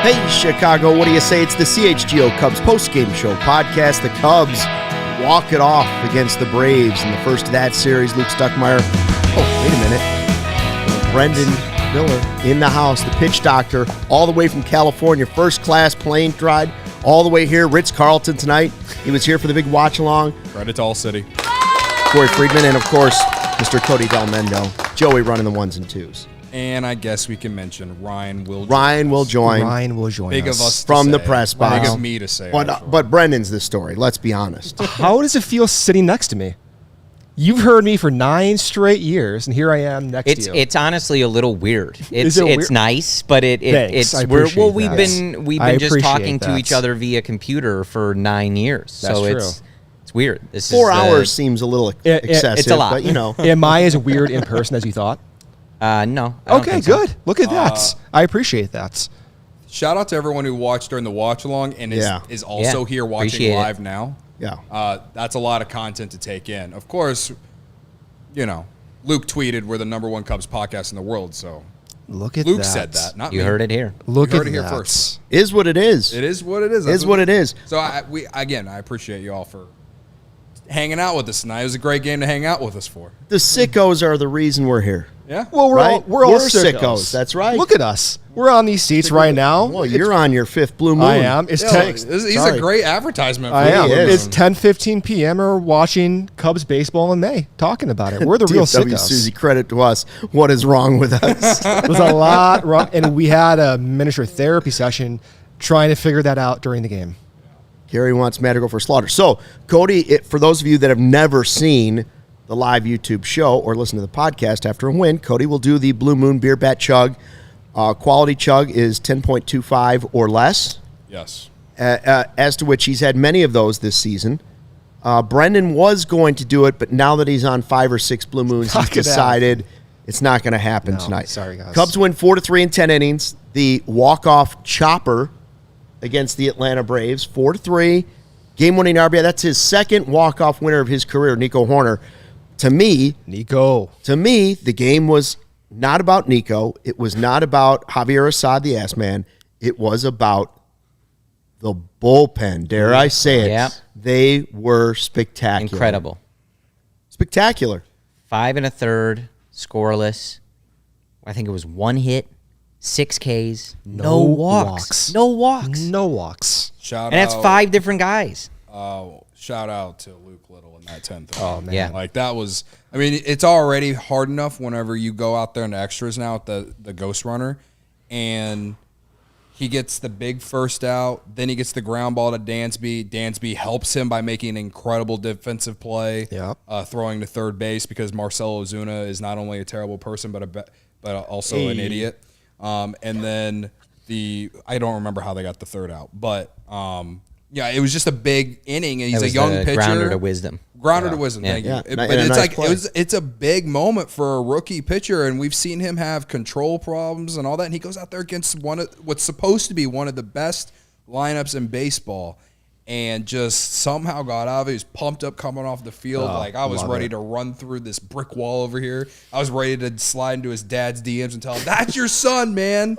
Hey, Chicago, what do you say? It's the CHGO Cubs Postgame Podcast. The Cubs walk it off against the Braves in the first of that series. Luke Stuckmeyer. Oh, wait a minute. Brendan Miller in the house, the pitch doctor, all the way from California. First-class plane ride all the way here. Ritz-Carlton tonight. He was here for the big watch-along. Credit to ALLCITY. Corey Friedman and, of course, Mr. Cody Del Mendo. Joey running the ones and twos. And I guess we can mention Ryan will join. Ryan will join Big of us from the say. press box. Big of me to say. But Brendan's the story. Let's be honest. How does it feel sitting next to me? You've heard me for 9 straight years, and here I am next to you. It's honestly a little weird. It's weird? nice, but Thanks, it's I appreciate we've that. been just talking to each other via computer for 9 years. That's so true. It's weird. 4 hours seems a little excessive. It's a lot. But, you know. Am I as weird in person as you thought? No. I don't Okay, think so. good. Look at that. I appreciate that. Shout out to everyone who watched during the watch along and is also here watching Appreciate live it. now. Yeah. That's a lot of content to take in. Of course, Luke tweeted we're the #1 Cubs podcast in the world. So Look at Luke that. said that, not You me. heard it here. Look You at heard it here that. first. Is what it is. It is what it is. Is what it is. So I appreciate you all for hanging out with us tonight. It was a great game to hang out with us for. The sickos are the reason we're here. Yeah. Well, we're all We're sickos. sickos. That's right. Look at us. We're on these seats right now. Well, you're on your 5th blue moon. I am. It's He's a great advertisement. For I am. He is. It's 10:15 p.m. We're watching Cubs baseball in May, talking about it. We're the real DFW sickos. Susie, credit to us. What is wrong with us? It was a lot wrong, and we had a miniature therapy session trying to figure that out during the game. Gary wants Matt to go for slaughter. So, Cody, for those of you that have never seen the live YouTube show or listen to the podcast after a win, Cody will do the Blue Moon Beer Bat Chug. Quality chug is 10.25 or less. Yes. As to which he's had many of those this season. Brendan was going to do it, but now that he's on 5 or 6 Blue Moons, he's decided it's not going to happen tonight. Sorry, guys. Cubs win 4-3 in 10 innings. The walk-off chopper against the Atlanta Braves, 4-3. Game-winning RBI. That's his second walk-off winner of his career, Nico Hoerner. To me, the game was not about Nico. It was not about Javier Assad, the ass man. It was about the bullpen. Dare I say it? Yep. They were spectacular. Incredible. Spectacular. 5 1/3, scoreless. I think it was 1 hit, 6 Ks, no walks. No walks. Shout And that's out. 5 different guys. Shout out to Luke Little in that 10th. Oh, man. Yeah. Like that was, I mean, it's already hard enough whenever you go out there in the extras now with the ghost runner and he gets the big first out, then he gets the ground ball to Dansby. Dansby helps him by making an incredible defensive play, throwing to third base because Marcelo Ozuna is not only a terrible person but also an idiot. And then I don't remember how they got the third out, but yeah, it was just a big inning, and he's a young pitcher. Grounder to wisdom. Thank you. Yeah. But And a it's nice like play. it's a big moment for a rookie pitcher, and we've seen him have control problems and all that. And he goes out there against what's supposed to be one of the best lineups in baseball, and just somehow got out of it. He was pumped up coming off the field. Like I was ready to run through this brick wall over here. I was ready to slide into his dad's DMs and tell him, "That's your son, man."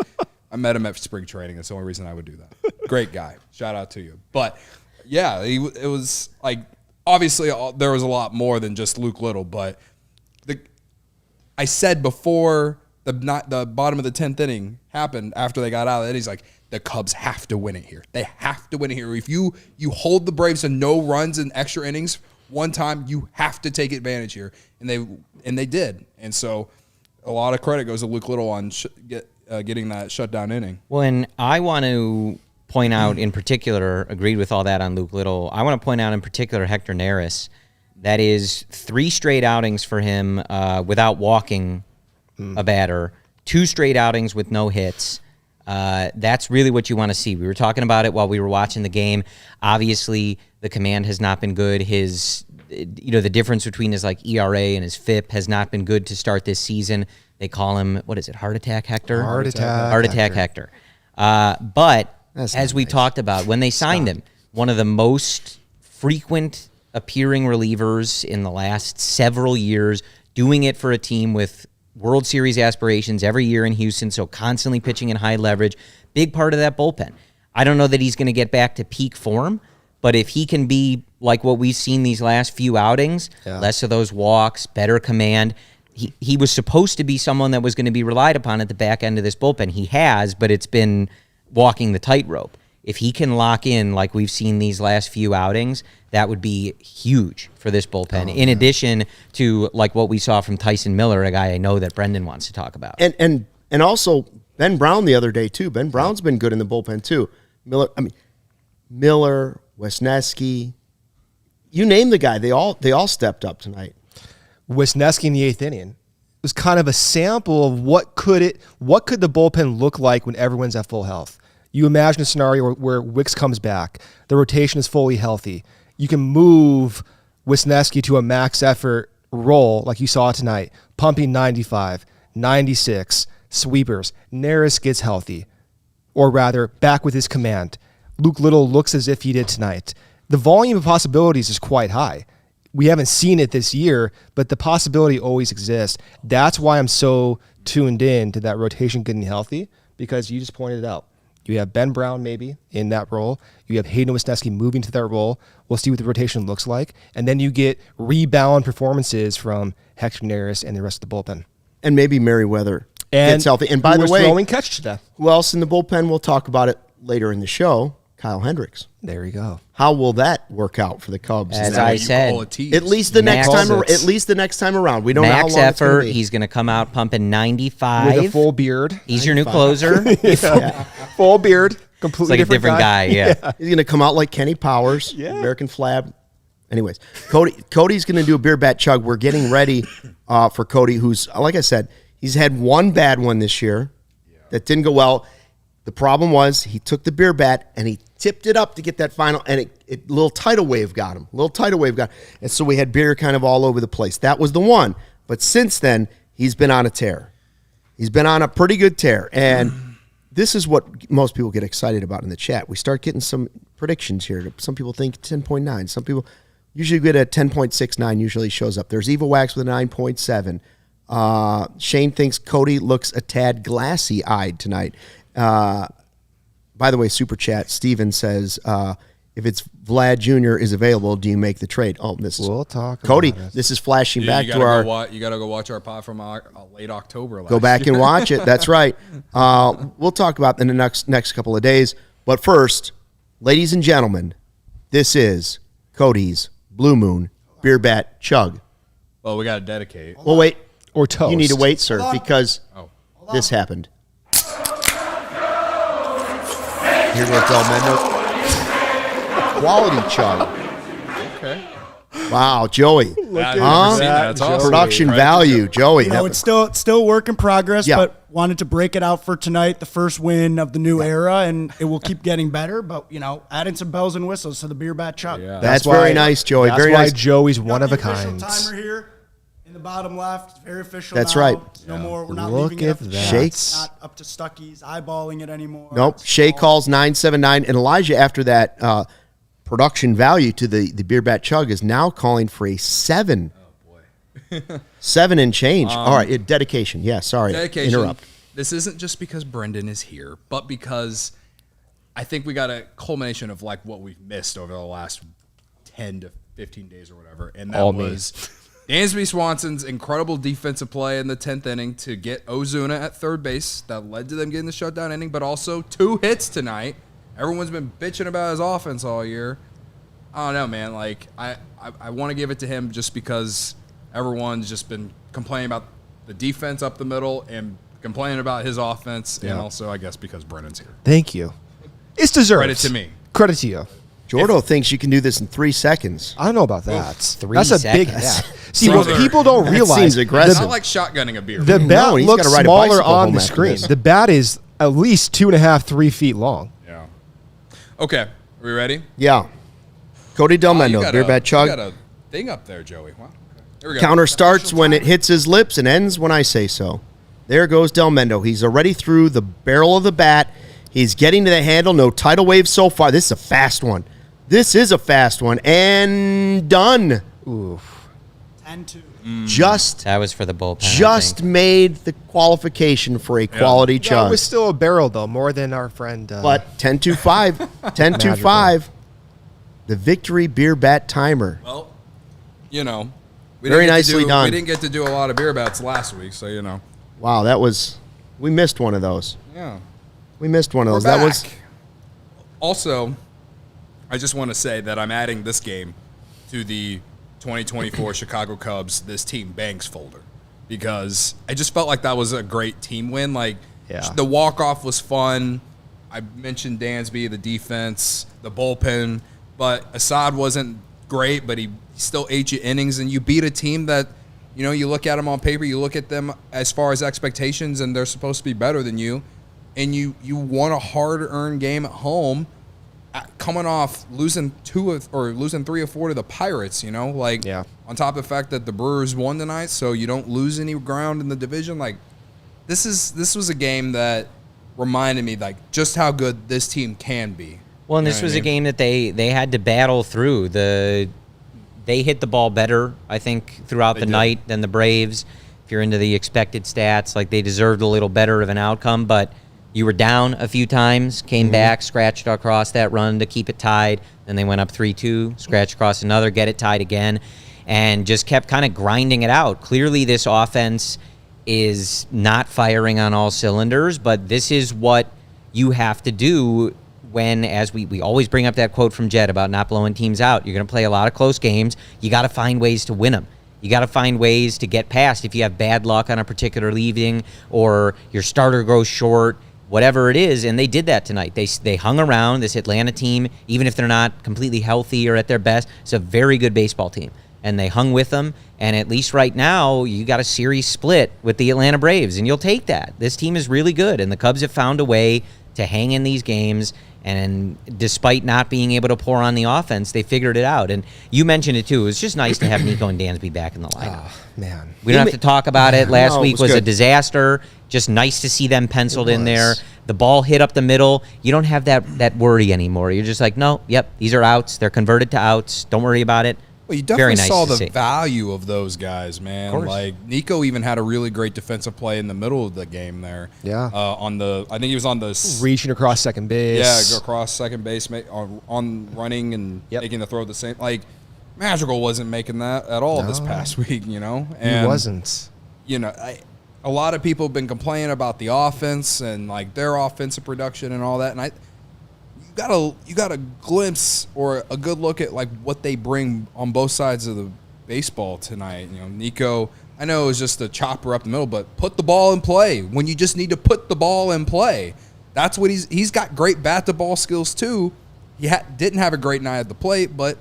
I met him at spring training. That's the only reason I would do that. Great guy. Shout out to you. But, yeah, it was like obviously there was a lot more than just Luke Little. But I said before the bottom of the 10th inning happened after they got out of it, he's like, the Cubs have to win it here. They have to win it here. If you hold the Braves to no runs in extra innings one time, you have to take advantage here. And they did. And so a lot of credit goes to Luke Little on getting that shutdown inning. Well, and I want to point out in particular, agreed with all that on Luke Little. I want to point out in particular Hector Neris. That is 3 straight outings for him without walking a batter, 2 straight outings with no hits. That's really what you want to see. We were talking about it while we were watching the game. Obviously, the command has not been good. The difference between his ERA and his FIP has not been good to start this season. They call him, what is it, Heart Attack Hector? Heart Attack Hector. But That's as we nice. talked about, when they signed him, one of the most frequent appearing relievers in the last several years, doing it for a team with World Series aspirations every year in Houston, so constantly pitching in high leverage. Big part of that bullpen. I don't know that he's going to get back to peak form, but if he can be like what we've seen these last few outings, less of those walks, better command, he was supposed to be someone that was going to be relied upon at the back end of this bullpen. He has, but it's been walking the tightrope. If he can lock in like we've seen these last few outings, that would be huge for this bullpen. In addition to like what we saw from Tyson Miller, a guy I know that Brendan wants to talk about. And also Ben Brown the other day too. Ben Brown's been good in the bullpen too. Miller, Wisniewski, you name the guy. They all stepped up tonight. Wisniewski in the 8th inning was kind of a sample of what could the bullpen look like when everyone's at full health. You imagine a scenario where Wicks comes back, the rotation is fully healthy. You can move Wisniewski to a max effort role like you saw tonight, pumping 95, 96, sweepers. Neris gets healthy, or rather back with his command. Luke Little looks as if he did tonight. The volume of possibilities is quite high. We haven't seen it this year, but the possibility always exists. That's why I'm so tuned in to that rotation getting healthy, because you just pointed it out. You have Ben Brown maybe in that role. You have Hayden Wisniewski moving to that role. We'll see what the rotation looks like. And then you get rebound performances from Hector Neris and the rest of the bullpen. And maybe Merriweather And gets healthy. And by who the was way, throwing catch today. who else in the bullpen? We'll talk about it later in the show. Kyle Hendricks. There you go. How will that work out for the Cubs? As That I what you said, call a tease. At least the next Max- time. At least the next time around. We don't know how max long it's effort. going to be. He's going to come out pumping 95. With a full beard. He's your new closer. Full beard. It's Completely like a different guy. Yeah. He's going to come out like Kenny Powers, American Flab. Anyways, Cody's going to do a beer bat chug. We're getting ready for Cody, who's, like I said, he's had one bad one this year that didn't go well. The problem was he took the beer bat and he tipped it up to get that final, and a little tidal wave got him. And so we had beer kind of all over the place. That was the one. But since then, he's been on a tear. He's been on a pretty good tear. And this is what most people get excited about in the chat. We start getting some predictions here. Some people think 10.9. Some people usually get a 10.69 usually shows up. There's Evil Wax with a 9.7. Shane thinks Cody looks a tad glassy-eyed tonight. By the way, Super Chat, Steven says, if it's Vlad Jr. is available, do you make the trade? Oh, this is We'll talk Cody. about it. This is flashing Dude, back you to gotta our. you got to go watch our pod from late October. Go back and watch it. That's right. We'll talk about it in the next couple of days. But first, ladies and gentlemen, this is Cody's Blue Moon Beer Bat Chug. Well, we got to dedicate. Well, wait. Or toast. You need to wait, sir, because this happened. Here goes Del Mendo. Quality chug. Okay. Wow, Joey. I've never seen that. It's awesome. Production Right. value, Joey. You know, it's still work in progress, Yeah. but wanted to break it out for tonight, the first win of the new era, and it will keep getting better. But, adding some bells and whistles to the beer bat chug. Yeah. That's very nice, Joey. That's Very why nice. Joey's You got one of the a official kind. timer here in the bottom left. It's very official. That's now. right. No more. We're not Look leaving it at up to that. chance. Shakes. It's not up to Stuckey's eyeballing it anymore. Nope. It's Shay all- calls 979. And Elijah, after that production value to the beer bat chug, is now calling for a 7. Oh, boy. 7 and change. All right. Dedication. Yeah, sorry. Dedication. Interrupt. This isn't just because Brendan is here, but because I think we got a culmination of like what we've missed over the last 10 to 15 days or whatever. And that All me. was Dansby Swanson's incredible defensive play in the 10th inning to get Ozuna at third base. That led to them getting the shutdown inning, but also 2 hits tonight. Everyone's been bitching about his offense all year. I don't know, man. Like, I want to give it to him just because everyone's just been complaining about the defense up the middle and complaining about his offense, and also, I guess, because Brennan's here. Thank you. It's deserved. Credit to me. Credit to you. Jordo thinks you can do this in 3 seconds. I don't know about that. That's a big seconds. bat. See, what people don't realize, seems aggressive. It's not like shotgunning a beer. the No, bat he's looks gotta ride a smaller bicycle on home the after screen. this. The bat is at least 2.5, 3 feet long. Yeah. Okay. Are we ready? Yeah. Cody Del Oh, you Mendo, got beer bat chug. You got a thing up there, Joey. Wow. Okay. Here we go. Counter starts when it hits his lips and ends when I say so. There goes Del Mendo. He's already through the barrel of the bat. He's getting to the handle. No tidal wave so far. This is a fast one. This is a fast one. And done. Oof. 10-2. Just That was for the bullpen. I just think. made the qualification for a quality That chug. was still a barrel, though, more than our friend. But 10-5. 10-5. The victory beer bat timer. Well, you know. Very didn't get to nicely do- done. We didn't get to do a lot of beer bats last week, so, you know. Wow, that was... We missed one of those. Yeah. We missed one of We're those. That back. was... Also, I just want to say that I'm adding this game to the 2024 Chicago Cubs This Team Bangs folder because I just felt like that was a great team win. Like, Yeah. the walk-off was fun. I mentioned Dansby, the defense, the bullpen, but Assad wasn't great, but he still ate you innings, and you beat a team that, you know, you look at them on paper, you look at them as far as expectations, and they're supposed to be better than you, and you won a hard-earned game at home, coming off losing 3 or 4 to the Pirates. You know, like Yeah. on top of the fact that the Brewers won tonight, so you don't lose any ground in the division. Like this was a game that reminded me like just how good this team can be. Well, and You this know was what I a game that they had to battle through. They hit the ball better, I think, throughout They the did. night than the Braves. If you're into the expected stats, like they deserved a little better of an outcome, but you were down a few times, came back, scratched across that run to keep it tied. Then they went up 3-2, scratched across another, get it tied again, and just kept kind of grinding it out. Clearly, this offense is not firing on all cylinders, but this is what you have to do when, as we always bring up that quote from Jed about not blowing teams out. You're going to play a lot of close games. You got to find ways to win them. You got to find ways to get past if you have bad luck on a particular leaving or your starter goes short, whatever it is, and they did that tonight. They hung around this Atlanta team, even if they're not completely healthy or at their best. It's a very good baseball team, and they hung with them. And at least right now, you got a series split with the Atlanta Braves, and you'll take that. This team is really good, and the Cubs have found a way to hang in these games. And despite not being able to pour on the offense, they figured it out. And you mentioned it too. It was just nice to have Nico and Dansby back in the lineup. Oh, man. We don't have to talk about it. Last No, it week was was a good. disaster. Just nice to see them penciled It in there. was. The ball hit up the middle. You don't have that worry anymore. You're just like, no, yep, these are outs. They're converted to outs. Don't worry about it. Well, you Very definitely nice saw to the see. value of those guys, man. Of course. Like Nico even had a really great defensive play in the middle of the game there. Yeah. I think he was on the Reaching across second base. yeah, go across second base, on running and Yep. making the throw the same. Like Madrigal wasn't making that at all this No. past week, you know. He And, wasn't. You know, a lot of people have been complaining about the offense and like their offensive production and all that, and you got a glimpse or a good look at like what they bring on both sides of the baseball tonight. You know, Nico, I know it was just a chopper up the middle, but put the ball in play when you just need to put the ball in play. That's what he's got great bat to ball skills too. He didn't have a great night at the plate, but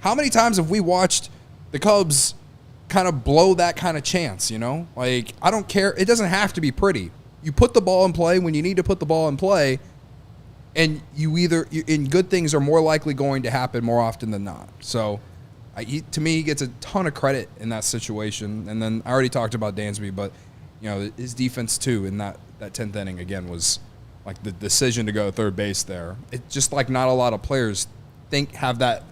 how many times have we watched the Cubs kind of blow that kind of chance, you know? Like, I don't care. It doesn't have to be pretty. You put the ball in play when you need to put the ball in play, and and good things are more likely going to happen more often than not. So, to me, he gets a ton of credit in that situation. And then I already talked about Dansby, but, you know, his defense, too, in that 10th inning, again, was like the decision to go third base there. It's just like not a lot of players have that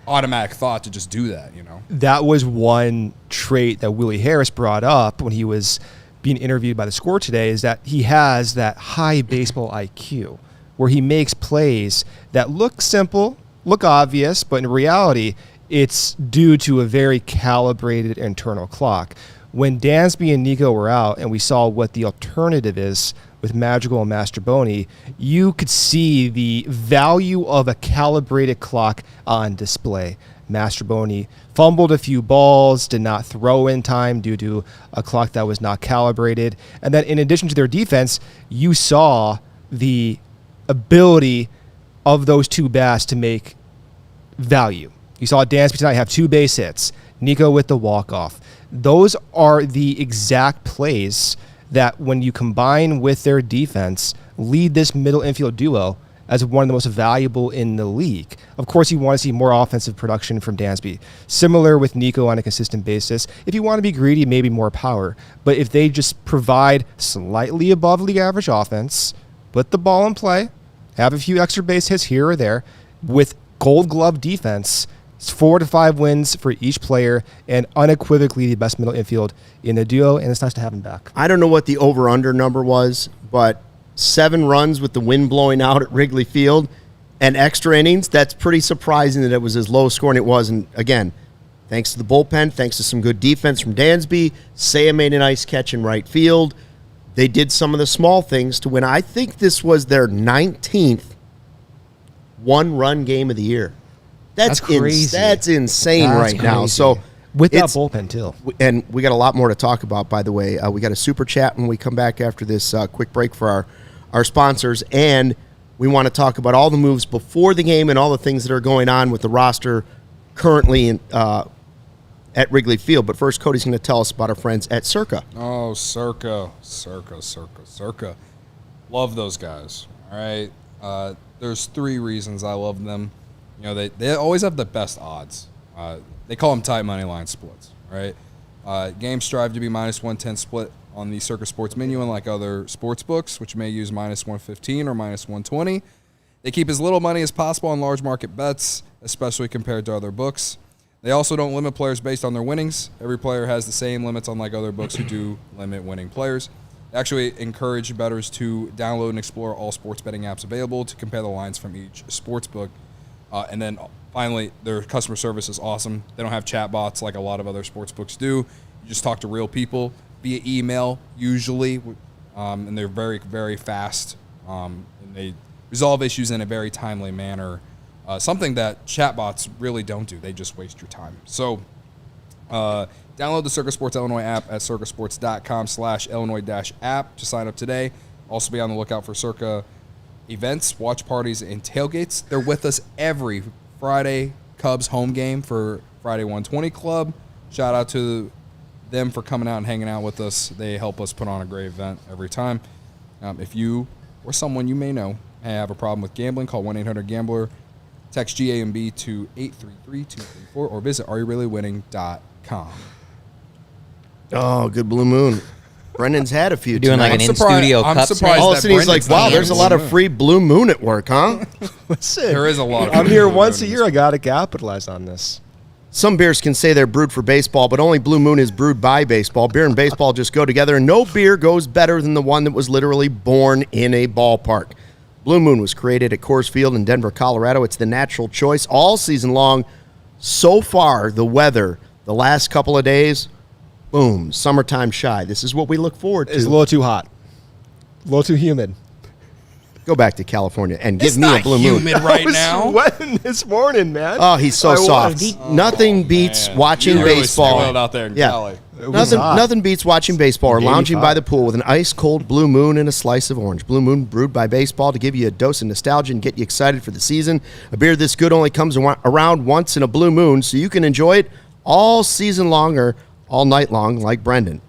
automatic thought to just do that, you know? That was one trait that Willie Harris brought up when he was being interviewed by The Score today, is that he has that high baseball IQ where he makes plays that look simple, look obvious, but in reality, it's due to a very calibrated internal clock. When Dansby and Nico were out and we saw what the alternative is with Madrigal and Mastroboni, you could see the value of a calibrated clock on display. Mastroboni fumbled a few balls, did not throw in time due to a clock that was not calibrated. And then in addition to their defense, you saw the ability of those two bats to make value. You saw Dansby tonight have 2 base hits. Nico with the walk-off. Those are the exact plays that, when you combine with their defense, lead this middle infield duo as one of the most valuable in the league. Of course, you want to see more offensive production from Dansby. Similar with Nico on a consistent basis. If you want to be greedy, maybe more power. But if they just provide slightly above league average offense, put the ball in play, have a few extra base hits here or there, with Gold Glove defense, it's 4 to 5 wins for each player, and unequivocally the best middle infield in the duo, and it's nice to have him back. I don't know what the over-under number was, but 7 runs with the wind blowing out at Wrigley Field and extra innings, that's pretty surprising that it was as low scoring it was. And again, thanks to the bullpen, thanks to some good defense from Dansby, Seiya made a nice catch in right field. They did some of the small things to win. I think this was their 19th one-run game of the year. That's crazy. That's insane That's right now. crazy. So with that bullpen, too. And we got a lot more to talk about, by the way. We got a super chat when we come back after this quick break for our sponsors. And we want to talk about all the moves before the game and all the things that are going on with the roster currently at Wrigley Field. But first, Cody's going to tell us about our friends at Circa. Oh, Circa. Love those guys. All right. There's 3 reasons I love them. You know, they always have the best odds. They call them tight money line splits, right? Games strive to be -110 split on the Circa Sports menu, unlike other sports books, which may use -115 or -120. They keep as little money as possible on large market bets, especially compared to other books. They also don't limit players based on their winnings. Every player has the same limits, unlike other books who do limit winning players. They actually encourage bettors to download and explore all sports betting apps available to compare the lines from each sports book. And then finally, their customer service is awesome. They don't have chat bots like a lot of other sports books do. You just talk to real people via email, usually, and they're very, very fast. And they resolve issues in a very timely manner, something that chat bots really don't do. They just waste your time. So download the Circa Sports Illinois app at circasports.com/Illinois-app to sign up today. Also be on the lookout for Circa events, watch parties, and tailgates. They're with us every Friday Cubs home game for Friday 120 Club. Shout out to them for coming out and hanging out with us. They help us put on a great event every time. If you or someone you may know have a problem with gambling, call 1-800-GAMBLER, text GAMB to 833-234, or visit areyourreallywinning.com. Oh, good blue moon. Brendan's had a few Doing tonight. like an in-studio I'm cup surprised All of a that sudden he's like, Brendan's wow, not there's a getting lot blue of free blue moon at work, huh? Listen, There is a lot of I'm blue here moon once a in year. I got to capitalize on this. Some beers can say they're brewed for baseball, but only Blue Moon is brewed by baseball. Beer and baseball just go together, and no beer goes better than the one that was literally born in a ballpark. Blue Moon was created at Coors Field in Denver, Colorado. It's the natural choice all season long. So far, the weather, the last couple of days, boom, summertime shy. This is what we look forward to. It's a little too hot. A little too humid. Go back to California and give It's me a not Blue Moon. humid right I was now. sweating this morning, man. Oh, he's so I soft. was. Nothing beats man. watching You really baseball. spoiled out there in Cali. It was hot. Nothing beats watching baseball or lounging 85. by the pool with an ice-cold Blue Moon and a slice of orange. Blue Moon brewed by baseball to give you a dose of nostalgia and get you excited for the season. A beer this good only comes around once in a Blue Moon, so you can enjoy it all season long or all night long like Brendan.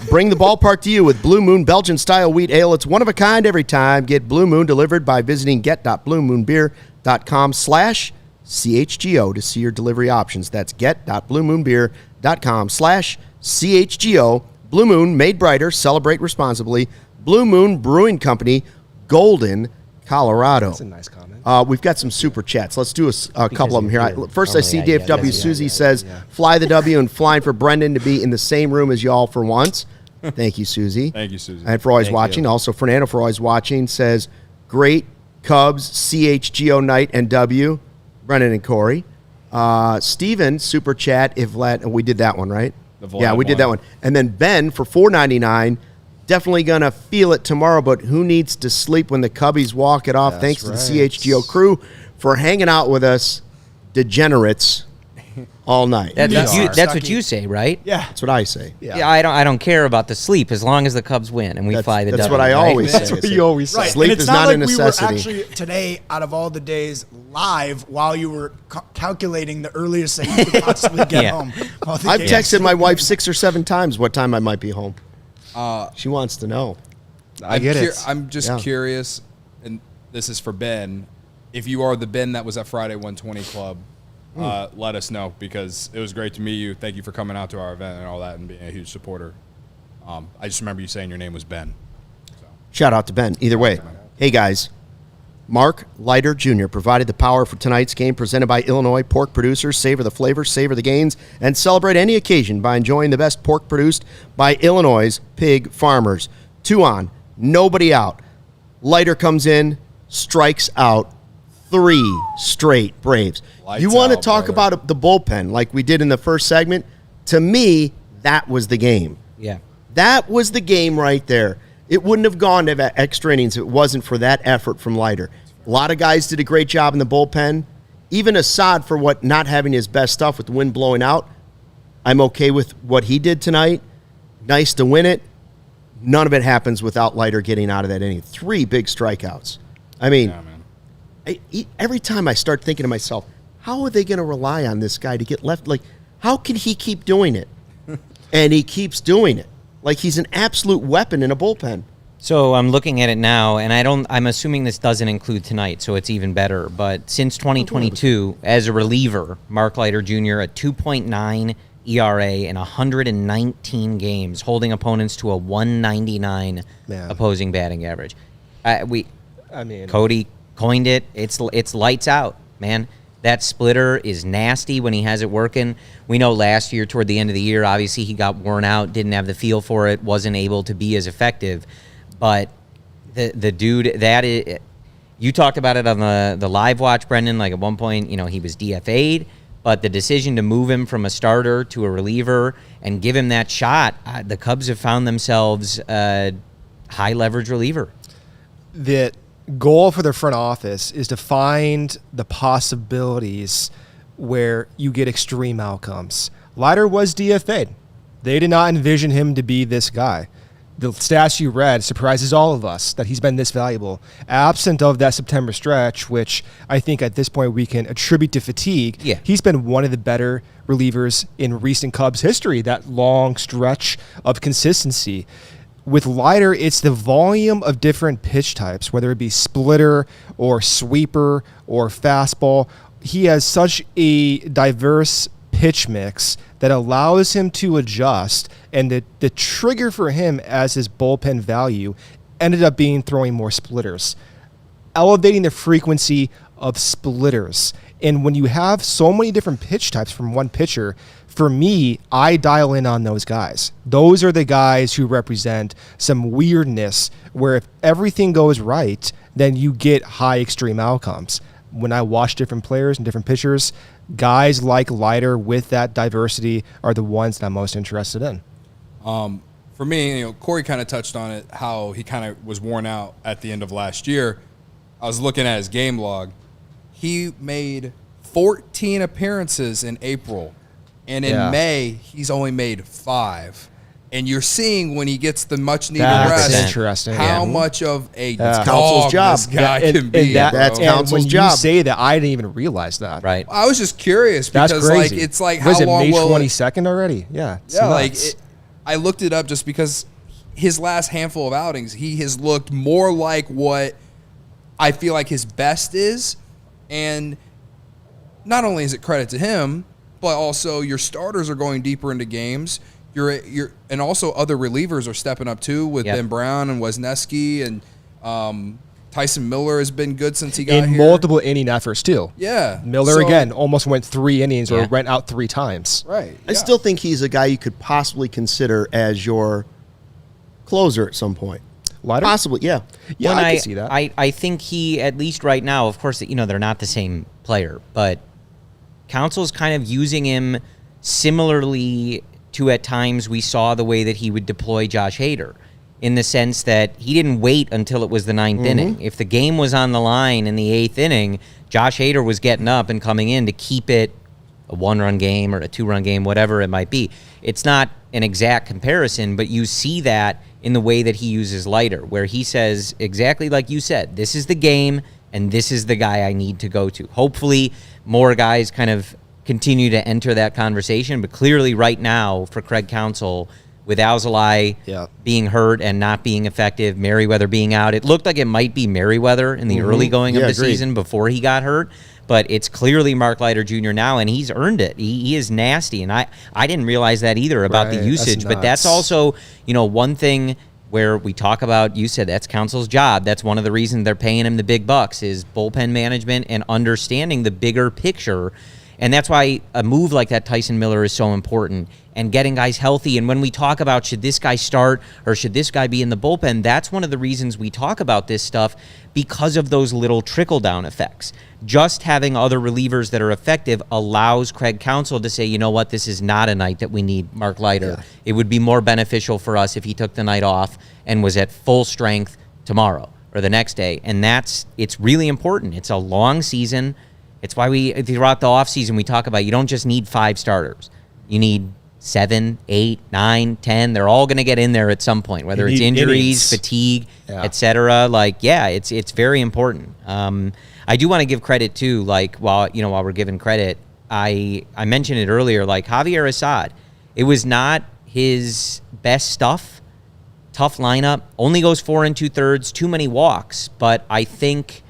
Bring the ballpark to you with Blue Moon Belgian-style wheat ale. It's one of a kind every time. Get Blue Moon delivered by visiting get.bluemoonbeer.com/CHGO to see your delivery options. That's get.bluemoonbeer.com/CHGO. Blue Moon, made brighter, celebrate responsibly. Blue Moon Brewing Company, Golden, Colorado. That's a nice comment. We've got some super chats. Let's do a couple of them here. First, I Oh, see yeah, Dave yeah, W. yeah, Susie yeah, says, fly the W and flying for Brendan to be in the same room as y'all for once. Thank you, Susie. Thank you, Susie. And for always Thank watching. you. Also, Fernando for always watching says, great Cubs, CHGO night and W. Brendan and Corey. Steven, super chat. We did that one, right? Yeah, we did that one. And then Ben for $4.99. Definitely going to feel it tomorrow, but who needs to sleep when the Cubbies walk it off? That's Thanks to the right. CHGO crew for hanging out with us, degenerates, all night. That's what you say, right? Yeah. That's what I say. Yeah, I don't care about the sleep as long as the Cubs win and we fly the That's W, what I right? always say. That's what you always say. Right. Sleep and it's is not not a like necessity. We were actually today, out of all the days, live while you were calculating the earliest that you could possibly get Yeah. home. I've texted my wife 6 or 7 times what time I might be home. She wants to know. I get it. I'm just curious, and this is for Ben. If you are the Ben that was at Friday 120 Club, let us know, because it was great to meet you. Thank you for coming out to our event and all that and being a huge supporter. I just remember you saying your name was Ben. Shout out to Ben. Either way. Hey, guys. Mark Leiter Jr. provided the power for tonight's game, presented by Illinois pork producers. Savor the flavors, savor the gains, and celebrate any occasion by enjoying the best pork produced by Illinois' pig farmers. 2 on, nobody out. Leiter comes in, strikes out 3 straight Braves. Lights You want to out, talk brother. about the bullpen like we did in the first segment? To me, that was the game. Yeah. That was the game right there. It wouldn't have gone to extra innings if it wasn't for that effort from Leiter. A lot of guys did a great job in the bullpen. Even Assad, for what not having his best stuff with the wind blowing out, I'm okay with what he did tonight. Nice to win it. None of it happens without Leiter getting out of that inning. 3 big strikeouts. I mean, every time I start thinking to myself, how are they going to rely on this guy to get left? Like, how can he keep doing it? And he keeps doing it. Like he's an absolute weapon in a bullpen. So I'm looking at it now, and I'm assuming this doesn't include tonight, so it's even better. But since 2022, as a reliever, Mark Leiter Jr. a 2.9 ERA in 119 games, holding opponents to a 199 opposing batting average. Cody coined it. It's lights out, man. That splitter is nasty when he has it working. We know last year, toward the end of the year, obviously he got worn out, didn't have the feel for it, wasn't able to be as effective. But the dude, you talked about it on the live watch, Brendan. Like at one point, he was DFA'd, but the decision to move him from a starter to a reliever and give him that shot, the Cubs have found themselves a high leverage reliever. The goal for the front office is to find the possibilities where you get extreme outcomes. Leiter was DFA'd. They did not envision him to be this guy. The stats you read surprises all of us that he's been this valuable. Absent of that September stretch, which I think at this point we can attribute to fatigue, he's been one of the better relievers in recent Cubs history, that long stretch of consistency. With Leiter, it's the volume of different pitch types, whether it be splitter or sweeper or fastball. He has such a diverse pitch mix that allows him to adjust, and the trigger for him as his bullpen value ended up being throwing more splitters, elevating the frequency of splitters. And when you have so many different pitch types from one pitcher, for me, I dial in on those guys. Those are the guys who represent some weirdness where if everything goes right, then you get high extreme outcomes. When I watch different players and different pitchers, guys like Leiter with that diversity are the ones that I'm most interested in. For me, Corey kind of touched on it, how he kind of was worn out at the end of last year. I was looking at his game log. He made 14 appearances in April, and in May, he's only made 5. And you're seeing when he gets the much-needed rest, interesting. how much of a Council's dog job. this guy can be. That's bro. Council's when job. you say that, I didn't even realize that. Right. I was just curious That's because, crazy. it's like, Was how it long May will 22nd already? Yeah. It's nuts. I looked it up just because his last handful of outings, he has looked more like what I feel like his best is. And not only is it credit to him, but also your starters are going deeper into games. And also other relievers are stepping up too with Ben Brown and Wisniewski, and Tyson Miller has been good since he got in here. multiple inning efforts too. Yeah. Miller again almost went 3 innings or went out 3 times. Right. I still think he's a guy you could possibly consider as your closer at some point. Leiter? Possibly, yeah. Yeah, When I can see that. I think he, at least right now, of course, they're not the same player, but Council's kind of using him similarly to at times we saw the way that he would deploy Josh Hader, in the sense that he didn't wait until it was the 9th inning. If the game was on the line in the 8th inning, Josh Hader was getting up and coming in to keep it a 1-run game or a 2-run game, whatever it might be. It's not an exact comparison, but you see that in the way that he uses Leiter, where he says exactly like you said, this is the game and this is the guy I need to go to. Hopefully more guys kind of continue to enter that conversation, but clearly right now for Craig Counsell, with ALLCITY being hurt and not being effective, Merriweather being out, it looked like it might be Merriweather in the early going of the season before he got hurt, but it's clearly Mark Leiter Jr. now, and he's earned it. He is nasty, and I didn't realize that either about the usage, but that's also, one thing where we talk about, you said that's Counsell's job. That's one of the reasons they're paying him the big bucks is bullpen management and understanding the bigger picture. And that's why a move like that Tyson Miller is so important, and getting guys healthy. And when we talk about should this guy start or should this guy be in the bullpen, that's one of the reasons we talk about this stuff, because of those little trickle-down effects. Just having other relievers that are effective allows Craig Counsell to say, you know what, this is not a night that we need Mark Leiter. Yeah. It would be more beneficial for us if he took the night off and was at full strength tomorrow or the next day. And it's really important. It's a long season. It's why throughout the offseason, we talk about you don't just need 5 starters. You need 7, 8, 9, 10. They're all going to get in there at some point, whether it's injuries, fatigue, etc. It's very important. I do want to give credit too, while we're giving credit, I mentioned it earlier, Javier Assad. It was not his best stuff. Tough lineup. Only goes 4 2/3, too many walks. But I think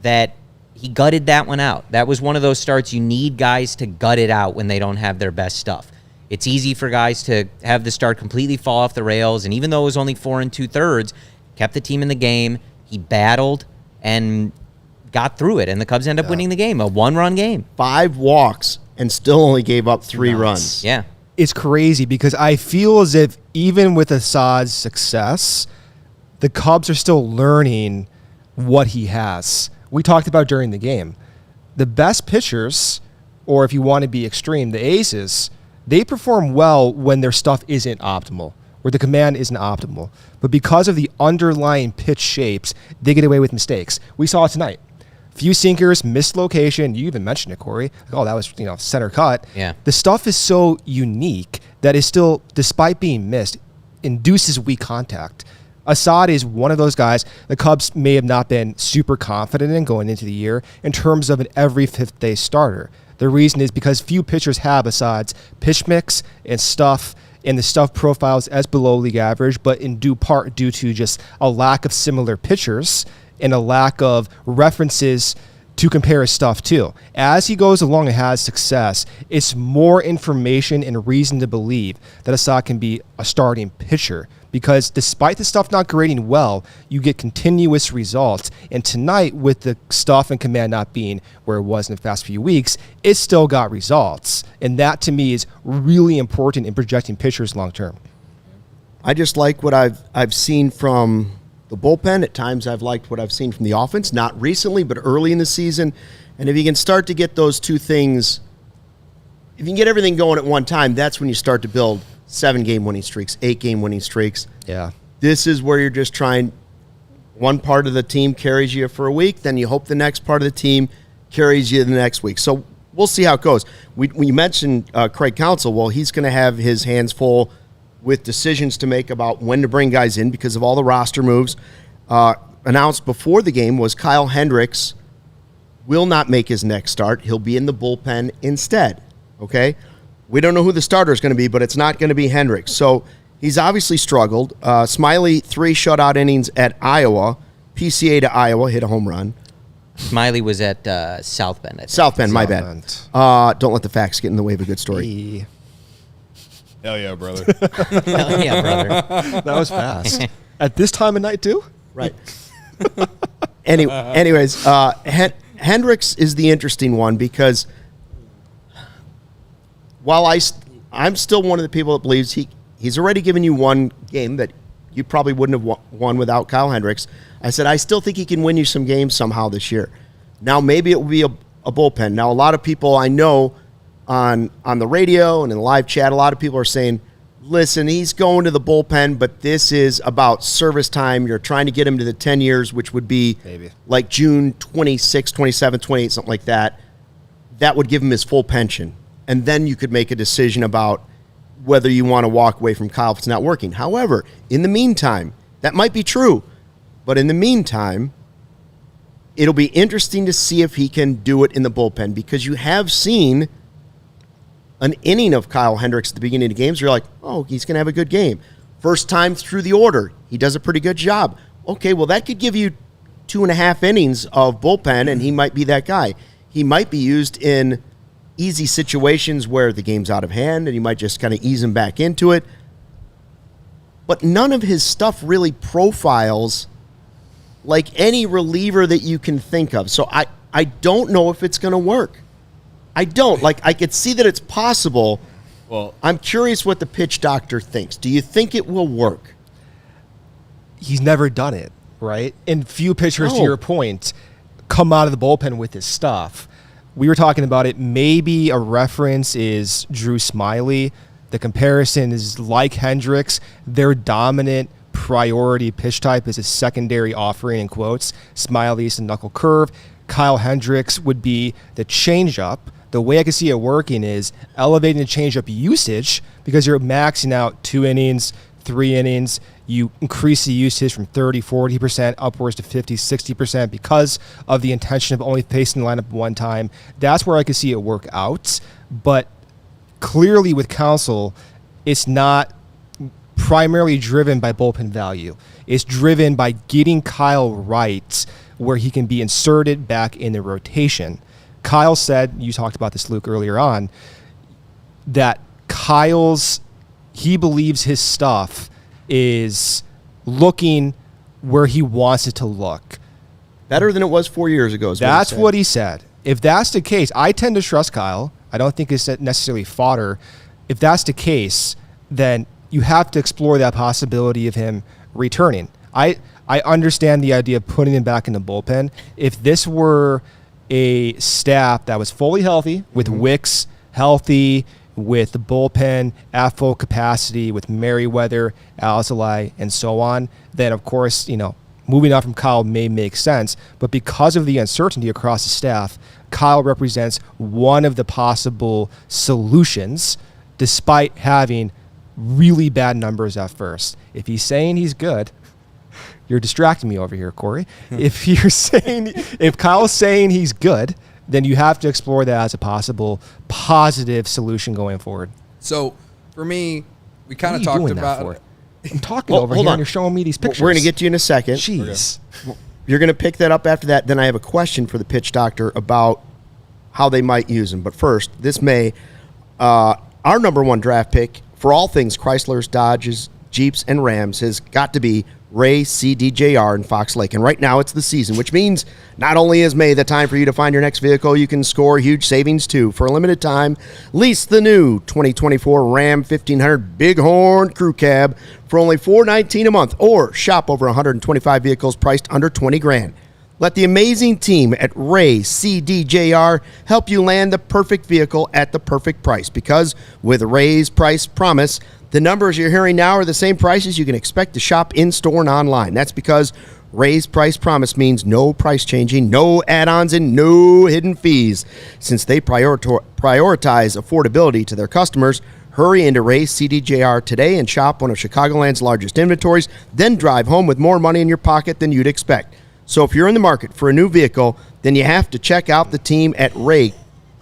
that he gutted that one out. That was one of those starts you need guys to gut it out when they don't have their best stuff. It's easy for guys to have the start completely fall off the rails, and even though it was only 4 2/3, kept the team in the game. He battled and got through it, and the Cubs end up winning the game, a 1-run game. 5 walks and still only gave up 3 runs. Yeah. It's crazy because I feel as if even with Assad's success, the Cubs are still learning what he has. We talked about during the game. The best pitchers, or if you want to be extreme, the aces, they perform well when their stuff isn't optimal, where the command isn't optimal. But because of the underlying pitch shapes, they get away with mistakes. We saw it tonight. Few sinkers, missed location. You even mentioned it, Corey. That was center cut. Yeah. The stuff is so unique that it still, despite being missed, induces weak contact. Assad is one of those guys the Cubs may have not been super confident in going into the year in terms of an every 5th day starter. The reason is because few pitchers have Assad's pitch mix and stuff, and the stuff profiles as below league average, but in due part due to just a lack of similar pitchers and a lack of references to compare his stuff to. As he goes along and has success, it's more information and reason to believe that Assad can be a starting pitcher, because despite the stuff not grading well, you get continuous results. And tonight, with the stuff and command not being where it was in the past few weeks, it still got results. And that, to me, is really important in projecting pitchers long term. I just like what I've seen from the bullpen. At times I've liked what I've seen from the offense, not recently, but early in the season. And if you can start to get those two things, if you can get everything going at one time, that's when you start to build 7-game winning streaks, 8-game winning streaks. Yeah. This is where you're just trying, one part of the team carries you for a week, then you hope the next part of the team carries you the next week. So we'll see how it goes. We mentioned Craig Counsell. Well, he's going to have his hands full with decisions to make about when to bring guys in because of all the roster moves. Announced before the game was Kyle Hendricks will not make his next start. He'll be in the bullpen instead, okay? We don't know who the starter is going to be, but it's not going to be Hendricks. So he's obviously struggled. Smiley, 3 shutout innings at Iowa. PCA to Iowa, hit a home run. Smiley was at South Bend. I think. South Bend, my bad. Don't let the facts get in the way of a good story. Hey. Hell yeah, brother. Hell yeah, brother. That was fast. At this time of night, too? Right. Anyways, Hendricks is the interesting one because while I'm still one of the people that believes he's already given you one game that you probably wouldn't have won without Kyle Hendricks. I said, I still think he can win you some games somehow this year. Now, maybe it will be a bullpen. Now, a lot of people I know on the radio and in the live chat, a lot of people are saying, listen, he's going to the bullpen, but this is about service time. You're trying to get him to the 10 years, which would be maybe like June 26, 27, 28, something like that. That would give him his full pension. and then you could make a decision about whether you want to walk away from Kyle if it's not working. However, in the meantime, that might be true, but in the meantime, it'll be interesting to see if he can do it in the bullpen, because you have seen an inning of Kyle Hendricks at the beginning of the games. You're like, oh, he's going to have a good game. First time through the order, he does a pretty good job. Okay, well, that could give you 2.5 innings of bullpen, and he might be that guy. He might be used in easy situations where the game's out of hand, and you might just kind of ease him back into it. But none of his stuff really profiles like any reliever that you can think of. So I don't know if it's going to work. I don't. Like, I could see that it's possible. Well, I'm curious what the pitch doctor thinks. Do you think it will work? He's never done it, right? And few pitchers, No. to your point, come out of the bullpen with his stuff. We were talking about it. Maybe a reference is Drew Smyly. The comparison is like Hendricks. Their dominant priority pitch type is a secondary offering, in quotes. Smyly's the knuckle curve. Kyle Hendricks would be the changeup. The way I can see it working is elevating the changeup usage, because you're maxing out 2 innings, 3 innings. You increase the usage from 30, 40% upwards to 50, 60% because of the intention of only facing the lineup one time. That's where I could see it work out. But clearly with Counsell, it's not primarily driven by bullpen value. It's driven by getting Kyle right where he can be inserted back in the rotation. Kyle said, you talked about this, Luke, earlier on, that he believes his stuff is looking where he wants it to look. Better than it was 4 years ago. That's what he said. If that's the case, I tend to trust Kyle. I don't think it's necessarily fodder. If that's the case, then you have to explore that possibility of him returning. I understand the idea of putting him back in the bullpen. If this were a staff that was fully healthy, with Wicks healthy, with the bullpen at full capacity, with Merriweather, ALLCITY, and so on, then of course, moving on from Kyle may make sense. But because of the uncertainty across the staff, Kyle represents one of the possible solutions, despite having really bad numbers at first. If he's saying he's good, you're distracting me over here, Corey. If Kyle's saying he's good, then you have to explore that as a possible positive solution going forward. So, for me, we kind of What are you talked doing that about. I'm talking over here, and you're showing me these pictures. We're going to get to you in a second. Jeez. You're going to pick that up after that. Then I have a question for the pitch doctor about how they might use him. But first, this May, our number one draft pick for all things Chryslers, Dodges, Jeeps, and Rams has got to be Ray CDJR in Fox Lake. And right now it's the season, which means not only is May the time for you to find your next vehicle, you can score huge savings too. For a limited time, lease the new 2024 Ram 1500 Bighorn Crew Cab for only $419 a month, or shop over 125 vehicles priced under $20,000. Let the amazing team at Ray CDJR help you land the perfect vehicle at the perfect price, because with Ray's Price Promise, the numbers you're hearing now are the same prices you can expect to shop in-store and online. That's because Ray's Price Promise means no price changing, no add-ons, and no hidden fees. Since they prioritize affordability to their customers, hurry into Ray CDJR today and shop one of Chicagoland's largest inventories, then drive home with more money in your pocket than you'd expect. So if you're in the market for a new vehicle, then you have to check out the team at Ray,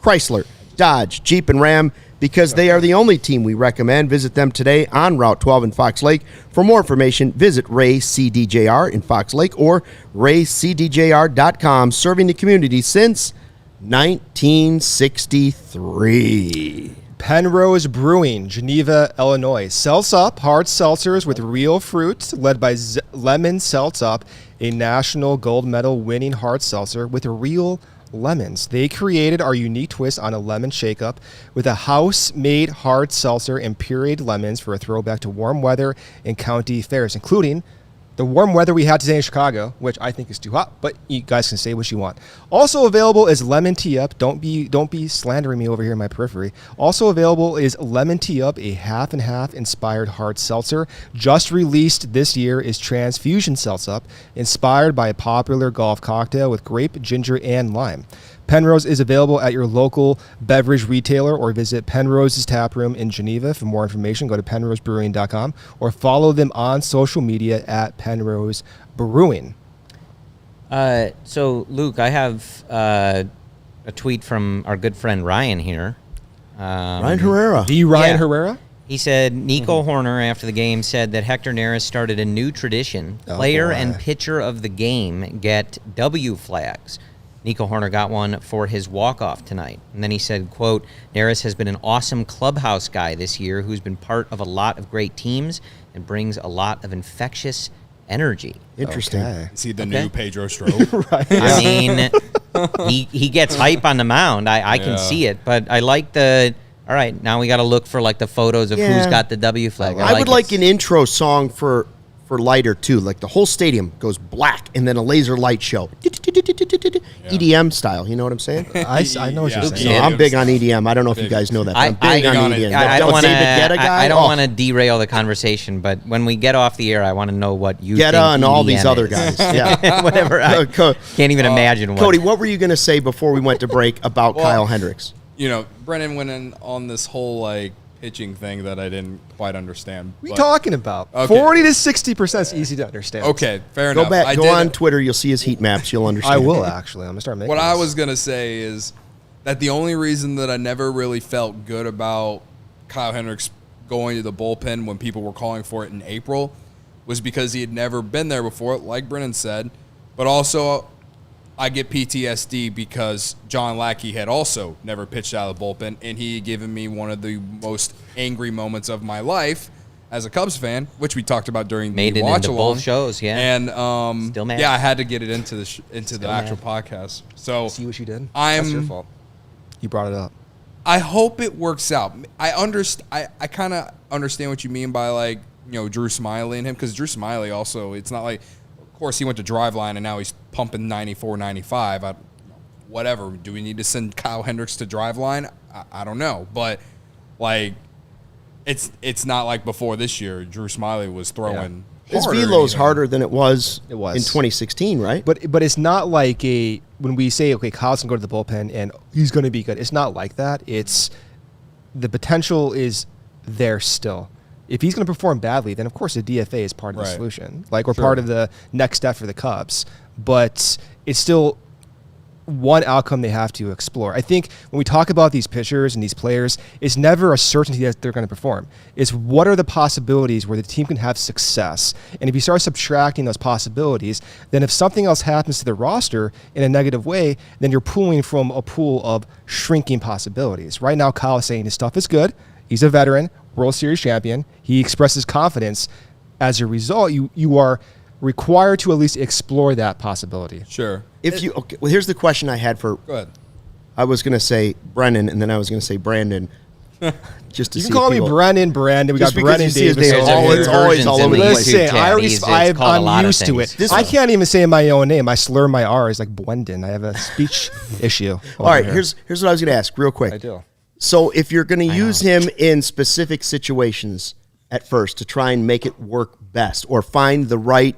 Chrysler, Dodge, Jeep, and Ram, because they are the only team we recommend. Visit them today on Route 12 in Fox Lake. For more information, visit Ray CDJR in Fox Lake or raycdjr.com, serving the community since 1963. Penrose Brewing, Geneva, Illinois. Seltz Up, hard seltzers with real fruit, led by Lemon Seltz Up, a national gold medal winning hard seltzer with real lemons. They created our unique twist on a lemon shake-up with a house-made hard seltzer and pureed lemons for a throwback to warm weather and county fairs, including the warm weather we had today in Chicago, which I think is too hot, but you guys can say what you want. Also available is Lemon Tea Up. Don't be slandering me over here in my periphery. Also available is Lemon Tea Up, a half and half inspired hard seltzer. Just released this year is Transfusion Seltz Up, inspired by a popular golf cocktail with grape, ginger, and lime. Penrose is available at your local beverage retailer or visit Penrose's Tap Room in Geneva. For more information, go to penrosebrewing.com or follow them on social media at Penrose Brewing. So, Luke, I have a tweet from our good friend Ryan here. Ryan Herrera. The Ryan Herrera? He said, Nico Hoerner, after the game, said that Hector Neris started a new tradition. Player and pitcher of the game get W flags. Nico Hoerner got one for his walk-off tonight. And then he said, quote, Neris has been an awesome clubhouse guy this year who's been part of a lot of great teams and brings a lot of infectious energy. Interesting. Okay. Is he the new Pedro Strop? Right. I mean, he gets hype on the mound. I can see it. But I like the... All right, now we got to look for like the photos of who's got the W flag. I would like an intro song for Leiter too. Like the whole stadium goes black and then a laser light show. EDM style. You know what I'm saying? I know what you're saying. So I'm big on EDM. I don't know if you guys know that. But I'm big on EDM. I don't want to. I don't Oh. want to derail the conversation, but when we get off the air, I want to know what you Guetta think and all EDM these other is. guys. Yeah. Whatever. I can't even imagine what. Cody, what were you going to say before we went to break about Kyle Hendricks? You know, Brennan went in on this whole like pitching thing that I didn't quite understand. What are you talking about? Okay. 40 to 60% is easy to understand. Okay, fair enough. Go on Twitter. You'll see his heat maps. You'll understand. I will, actually. I'm going to start making What I this. was going to say is that the only reason that I never really felt good about Kyle Hendricks going to the bullpen when people were calling for it in April was because he had never been there before, like Brennan said. But also, I get PTSD because John Lackey had also never pitched out of the bullpen, and he had given me one of the most angry moments of my life as a Cubs fan, which we talked about during Made the it watch into along. both shows, yeah. And Still mad. yeah, I had to get it into the Still actual mad. podcast. So See what you did? I'm- That's your fault. You brought it up. I hope it works out. I kind of understand what you mean by like, you know, Drew Smiley and him, because Drew Smiley also, it's not like, of course he went to Driveline and now he's pumping 94, 95. Whatever. Do we need to send Kyle Hendricks to Driveline? I don't know, but like it's not like before this year. Drew Smiley was throwing. His harder velo's even. harder than it was It was. in 2016, right? But it's not like when we say, okay, Kyle's going to go to the bullpen and he's going to be good. It's not like that. It's the potential is there still. If he's going to perform badly, then of course the DFA is part of the Right. solution, like or part of the next step for the Cubs. But it's still one outcome they have to explore. I think when we talk about these pitchers and these players, it's never a certainty that they're going to perform. It's what are the possibilities where the team can have success. And if you start subtracting those possibilities, then if something else happens to the roster in a negative way, then you're pulling from a pool of shrinking possibilities. Right now, Kyle is saying his stuff is good. He's a veteran, World Series champion. He expresses confidence. As a result, you are required to at least explore that possibility. Sure. Okay, well, here's the question I had for. Go ahead. I was going to say Brennan, and then I was going to say Brandon. Just to You see can call if me people- Brandon. We got Just because Brennan you see his Davis. name, There's a it's few always versions all in over the the place. YouTube Listen, chat. It's called a I'm lot of used to it. things. I can't even say my own name. I slur my R's like Bwendon. I have a speech issue. All right, here's what I was going to ask real quick. I do. So if you're going to use him in specific situations at first to try and make it work best or find the right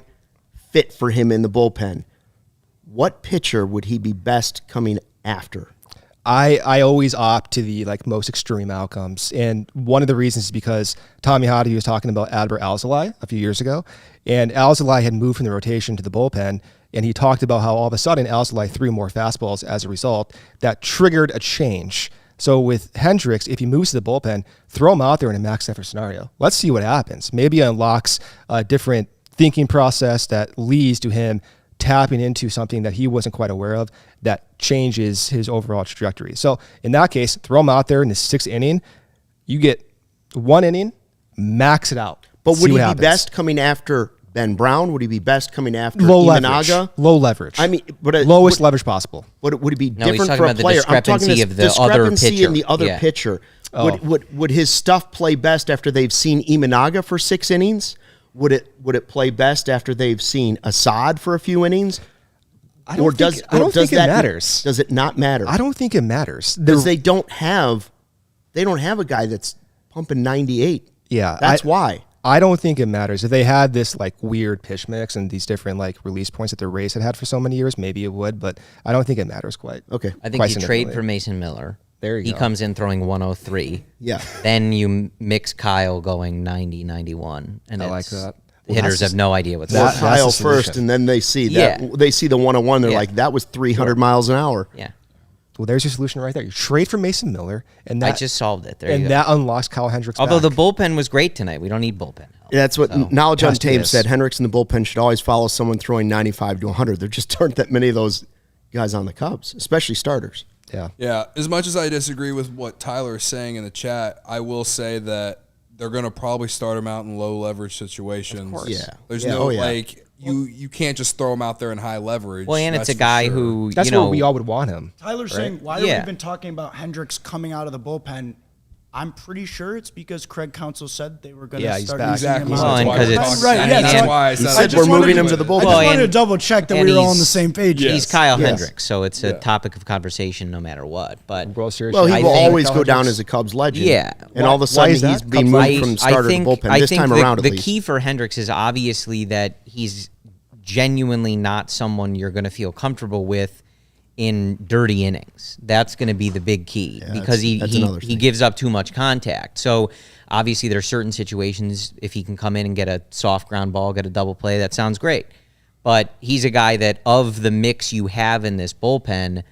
fit for him in the bullpen, what pitcher would he be best coming after? I always opt to the most extreme outcomes, and one of the reasons is because Tommy Hottie was talking about Adbert Alzolay a few years ago, and Alzolay had moved from the rotation to the bullpen, and he talked about how all of a sudden Alzolay threw more fastballs as a result. That triggered a change. So with Hendricks, if he moves to the bullpen, throw him out there in a max effort scenario. Let's see what happens. Maybe it unlocks a different thinking process that leads to him tapping into something that he wasn't quite aware of that changes his overall trajectory. So in that case, throw him out there in the sixth inning. You get 1 inning, max it out. But See would he what be happens. best coming after Ben Brown? Would he be best coming after low leverage? Imanaga? Low leverage. I mean, but lowest leverage possible. Would it be No, he's different talking for a about the player? I'm talking discrepancy of the other discrepancy in pitcher. the other Yeah. pitcher. Oh. Would his stuff play best after they've seen Imanaga for 6 innings? Would it play best after they've seen Assad for a few innings? I don't think it matters. Does it not matter? I don't think it matters. Because they don't have a guy that's pumping 98. Yeah, That's why. I don't think it matters. If they had this like weird pitch mix and these different like release points that the Rays had for so many years, maybe it would, but I don't think it matters quite. Okay. I think you trade for Mason Miller. There you he go. comes in throwing 103. Yeah. Then you mix Kyle going 90, 91. And I like that. Hitters have no idea what's Or going on. Kyle the solution. first, and then they see that Yeah. they see the 101. They're Yeah. like, that was 300 miles an hour. Yeah. Well, there's your solution right there. You trade for Mason Miller, and I that just solved it. There and you go. that unlocks Kyle Hendricks. Although back. the bullpen was great tonight. We don't need bullpen help. That's what Knowledge on past Tape this. said. Hendricks in the bullpen should always follow someone throwing 95 to 100. There just aren't that many of those guys on the Cubs, especially starters. yeah. Yeah, as much as I disagree with what Tyler is saying in the chat, I will say that they're going to probably start him out in low leverage situations. Of course. Yeah. There's Yeah. no Oh, yeah. like you can't just throw him out there in high leverage. Well, and That's it's a for guy sure. who, That's you know, where we all would want him. Tyler's saying, why Yeah. have we been talking about Hendricks coming out of the bullpen? I'm pretty sure it's because Craig Counsell said they were going to Yeah, he's start back. using Exactly. him Well, out. and That's why 'cause we're it's- talking- Right, I yeah, mean, so that's why I He said said that. just we're wanted moving to- him to the I bullpen. just Well, wanted to and- double check that and we were all on he's- the same page. Yeah. He's Kyle Yes. Hendricks, so it's a Yeah. topic of conversation no matter what. But World Series. Well, he I will think always Kyle go down Hendricks- as a Cubs legend. Yeah. And all of a Why sudden, is that? he's being Cubs moved from starter to bullpen this time around, at the least. key for Hendricks is obviously that he's genuinely not someone you're going to feel comfortable with in dirty innings. That's going to be the big key because that's another he thing. gives up too much contact. So obviously there are certain situations if he can come in and get a soft ground ball, get a double play, that sounds great. But he's a guy that of the mix you have in this bullpen,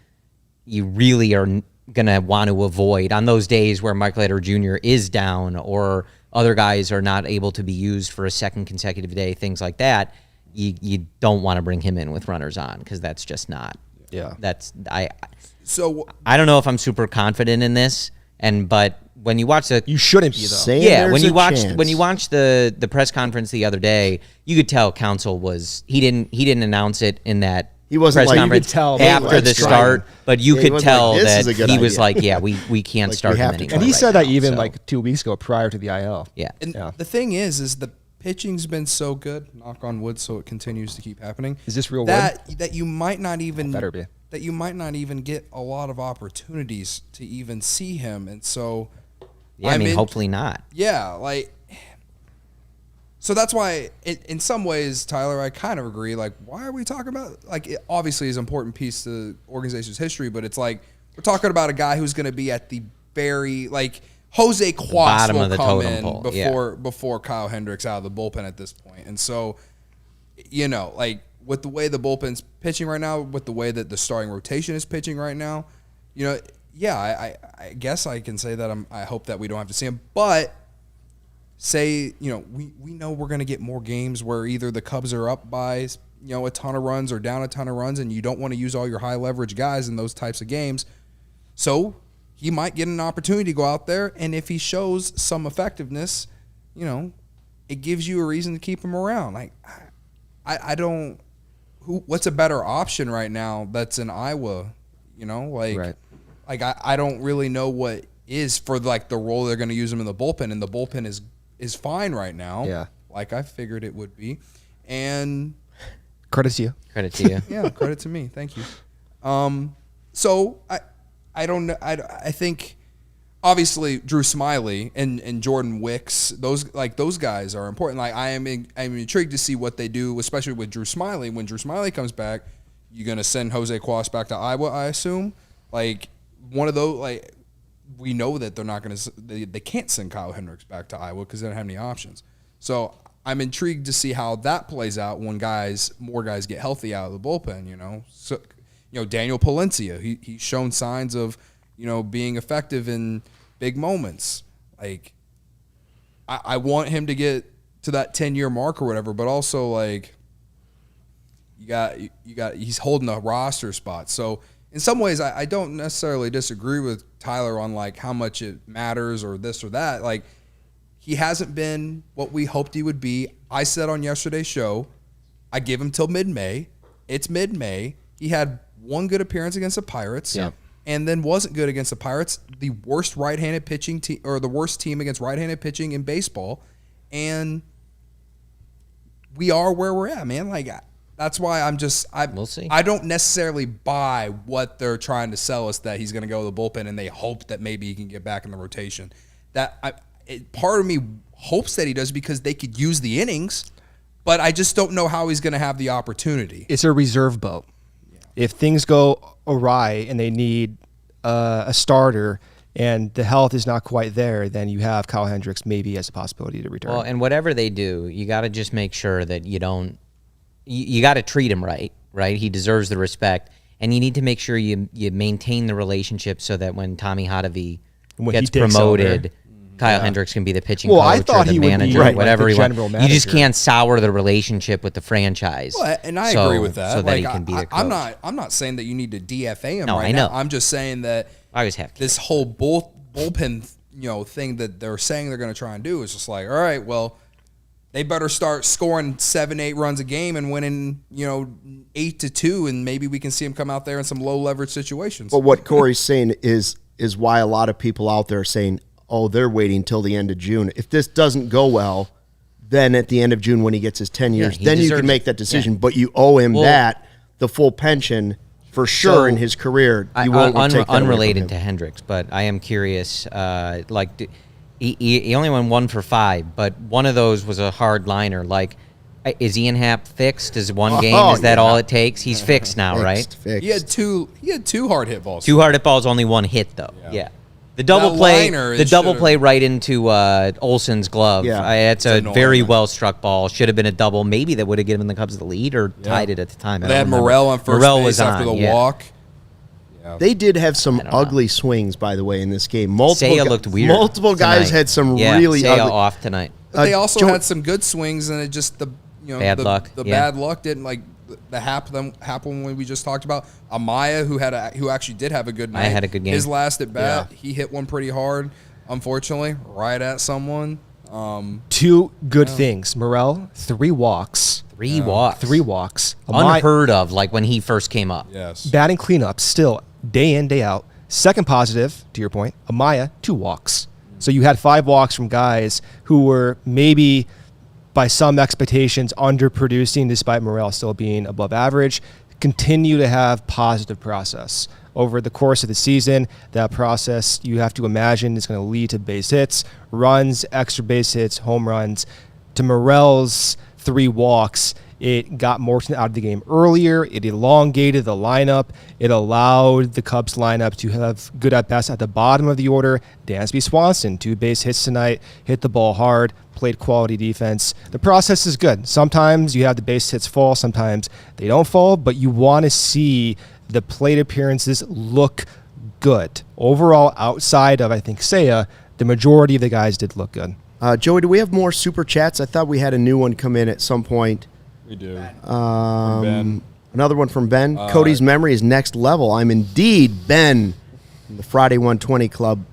you really are going to want to avoid on those days where Mike Leiter Jr. is down or other guys are not able to be used for a second consecutive day, things like that. You don't want to bring him in with runners on because that's just not. Yeah. So I don't know if I'm super confident in this, but when you watch the You shouldn't be though. Saying yeah, there's when you a watch chance. the press conference the other day, you could tell Counsell was he didn't announce it in that He wasn't press like- you conference could tell, after let's the try start, him. but you Yeah, he could wasn't tell like, "This that is a good he was idea." like, yeah, we can't Like, start we him have to anymore. try And he right said now, that even so, like 2 weeks ago prior to the IL. yeah. And Yeah. the thing is the pitching's been so good, knock on wood, so it continues to keep happening. Is this real that you might not even Better be. that you might not even get a lot of opportunities to even see him, and so Yeah, I I'm mean, in- hopefully not. yeah, like so that's why in some ways, Tyler, I kind of agree. Like, why are we talking about like it obviously is an important piece to the organization's history, but it's like we're talking about a guy who's going to be at the very like Jose Quas bottom will of the come totem in pole, yeah. before Kyle Hendricks out of the bullpen at this point. And so, you know, like with the way the bullpen's pitching right now, with the way that the starting rotation is pitching right now, you know, yeah, I guess I can say that I hope that we don't have to see him. But say, you know, we know we're going to get more games where either the Cubs are up by, you know, a ton of runs or down a ton of runs, and you don't want to use all your high leverage guys in those types of games. So he might get an opportunity to go out there, and if he shows some effectiveness, you know, it gives you a reason to keep him around. Like, I don't. What's a better option right now that's in Iowa? You know, like, Right. like I don't really know what is for like the role they're going to use him in the bullpen, and the bullpen is fine right now. Yeah. like I figured it would be, and Credit to you. Credit to you. yeah, credit to me. Thank you. So I don't know. I think obviously Drew Smiley and Jordan Wicks, those guys are important. Like I'm intrigued to see what they do, especially with Drew Smiley. When Drew Smiley comes back, you're gonna send Jose Quas back to Iowa, I assume. Like one of those, like we know that they're not gonna, they can't send Kyle Hendricks back to Iowa because they don't have any options. So I'm intrigued to see how that plays out when more guys get healthy out of the bullpen. You know, so Daniel Palencia, he's shown signs of being effective in big moments. Like I want him to get to that 10-year mark or whatever, but also like you got he's holding a roster spot. So in some ways, I don't necessarily disagree with Tyler on like how much it matters or this or that. Like he hasn't been what we hoped he would be. I said on yesterday's show, I give him till mid-May. It's mid-May. He had one good appearance against the Pirates. Yeah. And then wasn't good against the Pirates, the worst right-handed pitching team, or the worst team against right-handed pitching in baseball. And we are where we're at, man. Like that's why We'll see. I don't necessarily buy what they're trying to sell us that he's going to go to the bullpen and they hope that maybe he can get back in the rotation. That part of me hopes that he does because they could use the innings, but I just don't know how he's going to have the opportunity. It's a reserve boat. Yeah. If things go awry and they need a starter and the health is not quite there, then you have Kyle Hendricks maybe as a possibility to return. Well, and whatever they do, you got to just make sure that you don't. You got to treat him right. He deserves the respect, and you need to make sure you maintain the relationship so that when Tommy Hotovy gets promoted, Kyle Hendricks can be the pitching coach or the manager, whatever he wants. You just can't sour the relationship with the franchise. Well, and I agree with that. So that he can be the coach. I'm not saying that you need to DFA him no, right I know. now. I'm just saying that I always have this whole bullpen thing that they're saying they're going to try and do is just like, all right, well, they better start scoring 7-8 runs a game and winning 8-2, and maybe we can see him come out there in some low leverage situations. But what Corey's saying is why a lot of people out there are saying, oh, they're waiting till the end of June. If this doesn't go well, then at the end of June when he gets his 10 years, then you can make that decision. Yeah. But you owe him the full pension for sure in his career. You won't take that unrelated to Hendricks, but I am curious. He only went 1 for 5, but one of those was a hard liner. Like, is Ian Happ fixed? Is one game? Is that all it takes? He's fixed now, right? Fixed. He had two hard hit balls. 2 hard hit balls, only 1 hit though. Yeah. The double play right into Olsen's glove. Yeah. It's a very well struck ball. Should have been a double. Maybe that would have given the Cubs the lead or tied it at the time. They had Morel on first base after the walk. Yeah. They did have some ugly swings, by the way, in this game. Seiya looked weird. Multiple guys had some really Seiya ugly off tonight. But they also had some good swings, and it just bad luck. The bad luck didn't happen when we just talked about Amaya, who actually did have a good night. I had a good game. His last at bat, he hit one pretty hard, unfortunately, right at someone. 2 good things. Morel, 3 walks. 3 walks. 3 walks. Unheard of, like when he first came up. Yes. Batting cleanup, still day in, day out. Second positive, to your point, Amaya, 2 walks. So you had 5 walks from guys who were maybe, by some expectations, underproducing despite Morel still being above average. Continue to have positive process. Over the course of the season, that process, you have to imagine, is going to lead to base hits, runs, extra base hits, home runs. To Morel's 3 walks, it got Morton out of the game earlier. It elongated the lineup. It allowed the Cubs lineup to have good at-bats at the bottom of the order. Dansby Swanson, 2 base hits tonight, hit the ball hard, played quality defense. The process is good. Sometimes you have the base hits fall, sometimes they don't fall, but you want to see the plate appearances look good. Overall, outside of, I think, Seiya, the majority of the guys did look good. Joey, do we have more super chats? I thought we had a new one come in at some point. We do. Ben. Another one from Ben. Cody's memory is next level. I'm indeed Ben from the Friday 120 Club,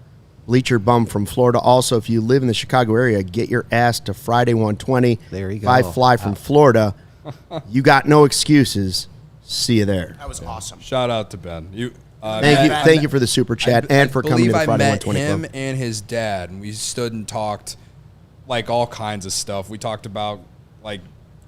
bleacher bum from Florida. Also, if you live in the Chicago area, get your ass to Friday 120. There you go. 5 fly from Florida. You got no excuses. See you there. That was awesome. Shout out to Ben. Thank you for the super chat and for coming to the Friday 120 Club. I met him and his dad, and we stood and talked like all kinds of stuff. We talked about like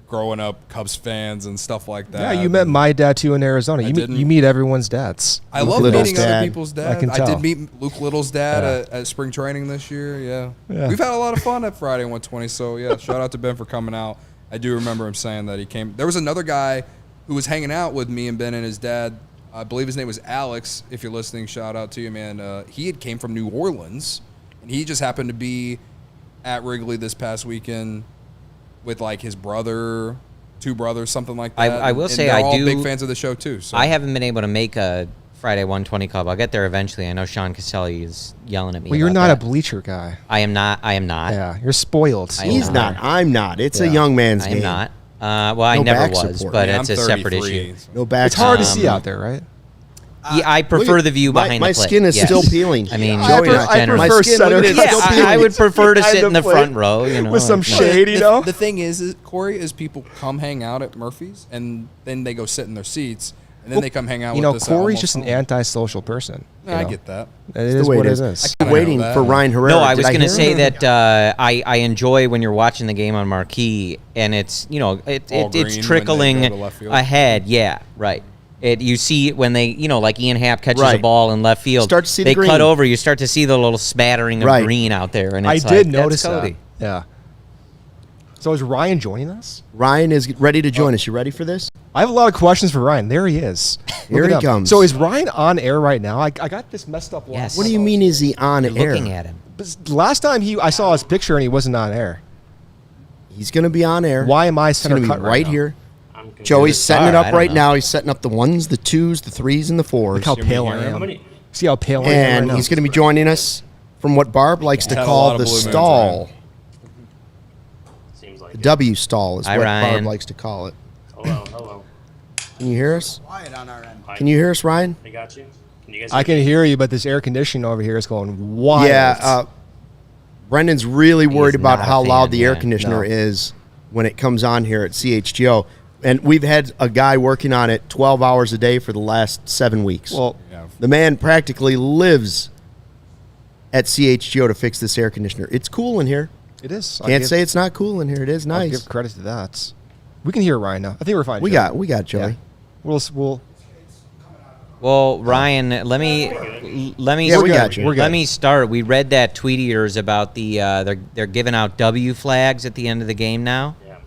growing up Cubs fans and stuff like that. Yeah, you met my dad too in Arizona. You meet everyone's dads. I love meeting other people's dads. I did meet Luke Little's dad at spring training this year. Yeah. We've had a lot of fun at Friday 120. So yeah, shout out to Ben for coming out. I do remember him saying that he came. There was another guy who was hanging out with me and Ben and his dad. I believe his name was Alex. If you're listening, shout out to you, man. He had came from New Orleans, and he just happened to be at Wrigley this past weekend with like his brother, 2 brothers, something like that. I will say they're I all do. big fans of the show too. So. I haven't been able to make a Friday 120 Club. I'll get there eventually. I know Sean Caselli is yelling at me. Well, you're about not that. a bleacher guy. I am not. Yeah, you're spoiled. He's not. I'm not. It's a young man's game. I am not. Well, I No never back was, support. but Yeah, it's I'm a separate 33, issue. so. No back. It's hard to see out there, right? Yeah, I prefer the view behind my the plate. skin is Yes. still peeling. I mean, I generally. prefer skin, center. look at it, it's Yeah, still peeling. I would prefer to Behind sit in the plate front row, you know, with some like- shade, you know? The thing is, Corey, is people come hang out at Murphy's, and then they go sit in their seats, and then they come hang out with us. Corey's just an antisocial person. I get that. It is what it is. kinda Waiting know that. for Ryan Herrera. No, I was Did going to hear say him? that I enjoy when you're watching the game on marquee, and it's All green it's when trickling they go to left field. ahead. Yeah, right. You see it when they, like Ian Happ catches a Right. ball in left field. Start to see the they green. cut over. You start to see the little smattering of Right. green out there, and I it's did like, notice that's Cody. that. Yeah. So is Ryan joining us? Ryan is ready to join us. You ready for this? I have a lot of questions for Ryan. There he is. Here Look he at him. comes. So is Ryan on air right now? I got this messed up. Yes. What do you mean is he on You're air? looking at him. Last time I saw his picture and he wasn't on air. He's going to be on air. Why am I He's center going to cut be right now? here. I'm confused. Joey's setting it Sorry, I up don't right know. now. He's setting up the 1s, the 2s, the 3s, and the 4s. Look how pale I How am. many? See how pale I am And right now? he's going to be joining us from what Barb likes to Had a call lot of the blue moons, stall. Seems like The it. W stall is Hi, what Barb Ryan. likes to call it. Hello. Can you hear us? Quiet on our end. Hi. Can you hear us, Ryan? I got you. Can you guys? I can hear you, but this air conditioning over here is going wild. Yeah. Brendan's really worried about not a how fan, loud the air yeah. conditioner No. is when it comes on here at CHGO. And we've had a guy working on it 12 hours a day for the last 7 weeks. Well, The man practically lives at CHGO to fix this air conditioner. It's cool in here. it is. Can't say it's not cool in here. It is I'll nice. give credit to that. We can hear Ryan now. I think we're fine. We Joey. got Joey. Yeah. We'll Well, Ryan, let me Yeah, we got you. We're good. let me start. We read that tweet of yours about the they're giving out W flags at the end of the game now. Yeah.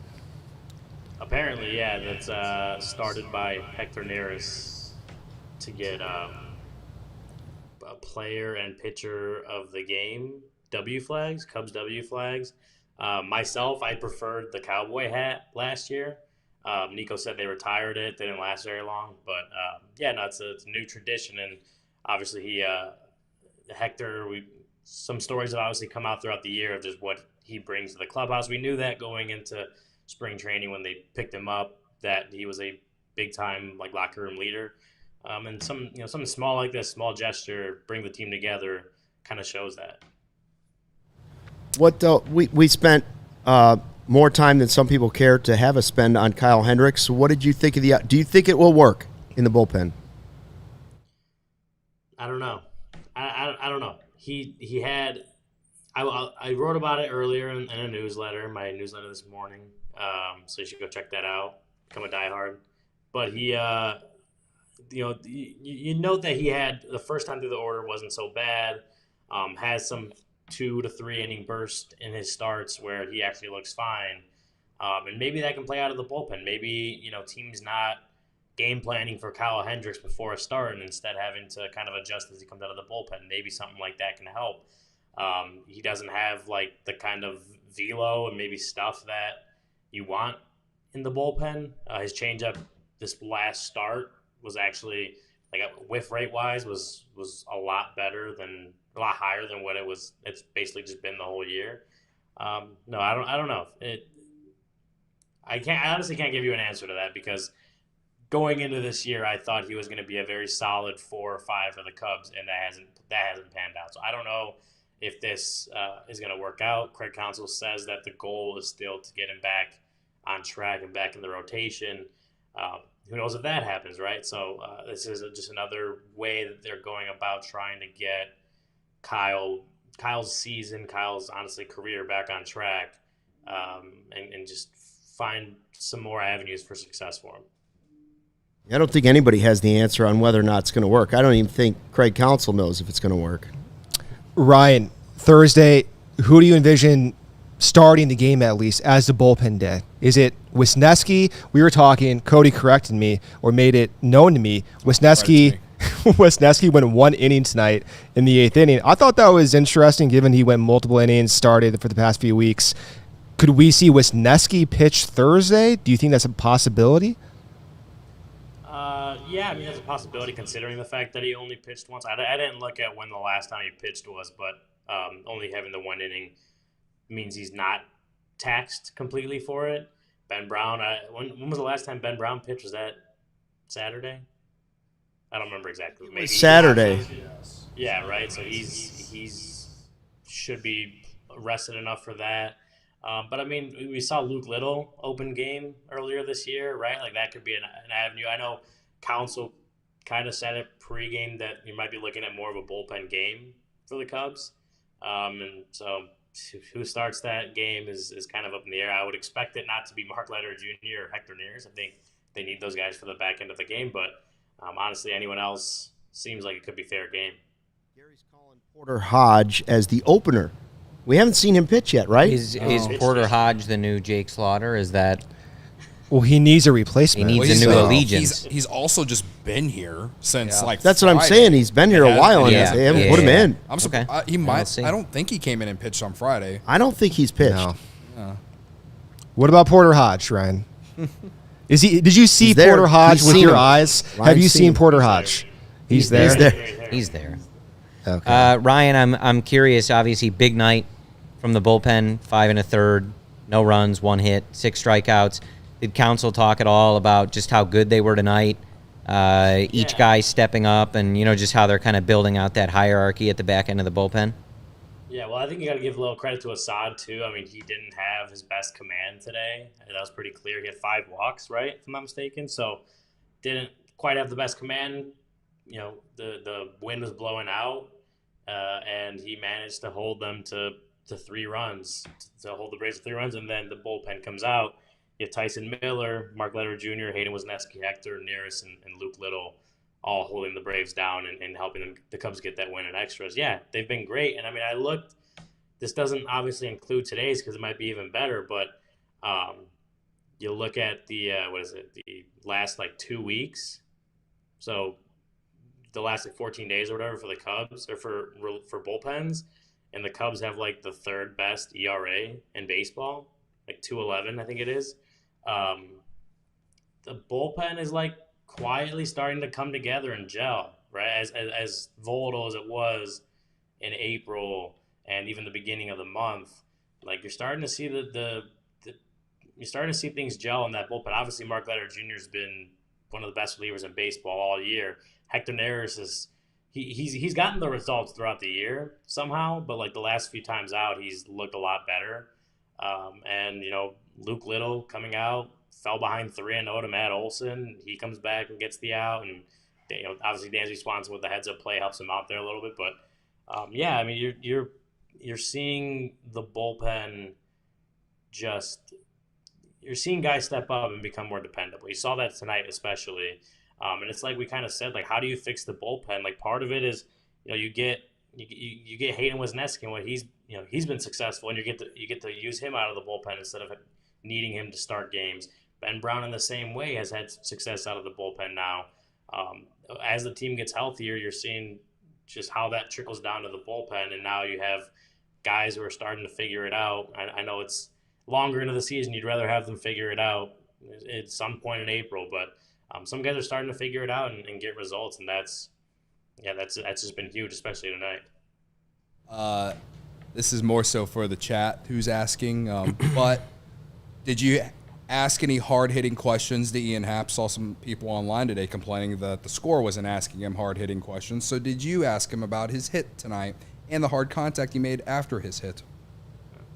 Apparently, yeah. That's started by Hector Neris to get a player and pitcher of the game W flags, Cubs W flags. Myself, I preferred the cowboy hat last year. Nico said they retired it. Didn't last very long, but yeah, no, it's a new tradition, and obviously Hector. Some stories have obviously come out throughout the year of just what he brings to the clubhouse. We knew that going into spring training when they picked him up, that he was a big time locker room leader, and something small like this, small gesture, bring the team together, kind of shows that. What we spent more time than some people care to have us spend on Kyle Hendricks. So what did you think of the? Do you think it will work in the bullpen? I don't know. I don't know. He had. I wrote about it earlier in a newsletter, my newsletter this morning. So you should go check that out. Become a diehard. But he, you note that he had the first time through the order wasn't so bad. Has some 2 to 3 inning burst in his starts where he actually looks fine. And maybe that can play out of the bullpen. Maybe, teams not game planning for Kyle Hendricks before a start and instead having to kind of adjust as he comes out of the bullpen. Maybe something like that can help. He doesn't have the kind of velo and maybe stuff that you want in the bullpen. His changeup this last start was actually whiff rate wise was a lot higher than what it was. It's basically just been the whole year. No, I don't know. I honestly can't give you an answer to that because going into this year, I thought he was going to be a very solid 4 or 5 for the Cubs, and that hasn't panned out. So I don't know if this is going to work out. Craig Counsell says that the goal is still to get him back on track and back in the rotation. Who knows if that happens, right? So this is just another way that they're going about trying to get Kyle's season, Kyle's honestly career back on track, and just find some more avenues for success for him. I don't think anybody has the answer on whether or not it's going to work. I don't even think Craig Counsell knows if it's going to work. Ryan, Thursday, who do you envision starting the game at least as the bullpen did? Is it Wisniewski? We were talking, Cody corrected me or made it known to me. Wisniewski went 1 inning tonight in the 8th inning. I thought that was interesting given he went multiple innings, started for the past few weeks. Could we see Wisniewski pitch Thursday? Do you think that's a possibility? Yeah, I mean, that's a possibility considering the fact that he only pitched once. I didn't look at when the last time he pitched was, but only having the 1 inning means he's not taxed completely for it. Ben Brown, when was the last time Ben Brown pitched? Was that Saturday? I don't remember exactly. Maybe Saturday. Yeah, right. So he's should be rested enough for that. But I mean, we saw Luke Little open game earlier this year, right? That could be an avenue. I know Counsell kind of said it pregame that you might be looking at more of a bullpen game for the Cubs. And so who starts that game is kind of up in the air. I would expect it not to be Leiter Jr. or Hector Neris. I think they need those guys for the back end of the game. But Honestly, anyone else seems like it could be fair game. Gary's calling Porter Hodge as the opener. We haven't seen him pitch yet, right? Is Porter Hodge the new Jake Slaughter? Is that Well, he needs a replacement. He needs a new allegiance? He's also just been here since That's what I'm saying. He's been here a while, and they haven't put him in. I'm surprised. He might. I don't think he came in and pitched on Friday. I don't think he's pitched. No. What about Porter Hodge, Ryan? Is he? Did you see Porter Hodge with your eyes? Have you seen Porter Hodge? He's there. He's there. Okay. Ryan, I'm curious. Obviously, big night from the bullpen. 5 1/3, no runs, 1 hit, 6 strikeouts. Did Counsell talk at all about just how good they were tonight? Each guy stepping up, and just how they're kind of building out that hierarchy at the back end of the bullpen. Yeah, well, I think you got to give a little credit to Assad too. I mean, he didn't have his best command today. That was pretty clear. He had 5 walks, right, if I'm not mistaken. So didn't quite have the best command. The wind was blowing out, and he managed to hold them to 3 runs, to hold the Braves to 3 runs, and then the bullpen comes out. You have Tyson Miller, Mark Leiter Jr., Hayden Wesneski, Hector Neris, and Luke Little all holding the Braves down and helping the Cubs get that win in extras. Yeah, they've been great. And, I mean, I looked – this doesn't obviously include today's because it might be even better, but you look at the the last, 2 weeks. So the last, 14 days or whatever for the Cubs or for bullpens, and the Cubs have, the 3rd best ERA in baseball, 2.11, I think it is. The bullpen is quietly starting to come together and gel, right? As volatile as it was in April and even the beginning of the month, you're starting to see you're starting to see things gel in that bullpen. Obviously, Mark Leiter Jr. has been one of the best relievers in baseball all year. Hector Neris he's gotten the results throughout the year somehow, but the last few times out, he's looked a lot better. And Luke Little coming out, fell behind 3-0 to Matt Olson. He comes back and gets the out, and obviously Dansby Swanson with the heads-up play helps him out there a little bit. But I mean you're seeing the bullpen you're seeing guys step up and become more dependable. You saw that tonight especially, and it's like we kind of said, how do you fix the bullpen? Part of it is you get Hayden Wesneski and what he's been successful, and you get to use him out of the bullpen instead of needing him to start games. Ben Brown in the same way has had success out of the bullpen now. As the team gets healthier, you're seeing just how that trickles down to the bullpen, and now you have guys who are starting to figure it out. I know it's longer into the season. You'd rather have them figure it out at some point in April, but some guys are starting to figure it out and get results, and that's just been huge, especially tonight. This is more so for the chat who's asking, but did you ask any hard-hitting questions to Ian Happ? Saw some people online today complaining that the score wasn't asking him hard-hitting questions. So did you ask him about his hit tonight and the hard contact he made after his hit?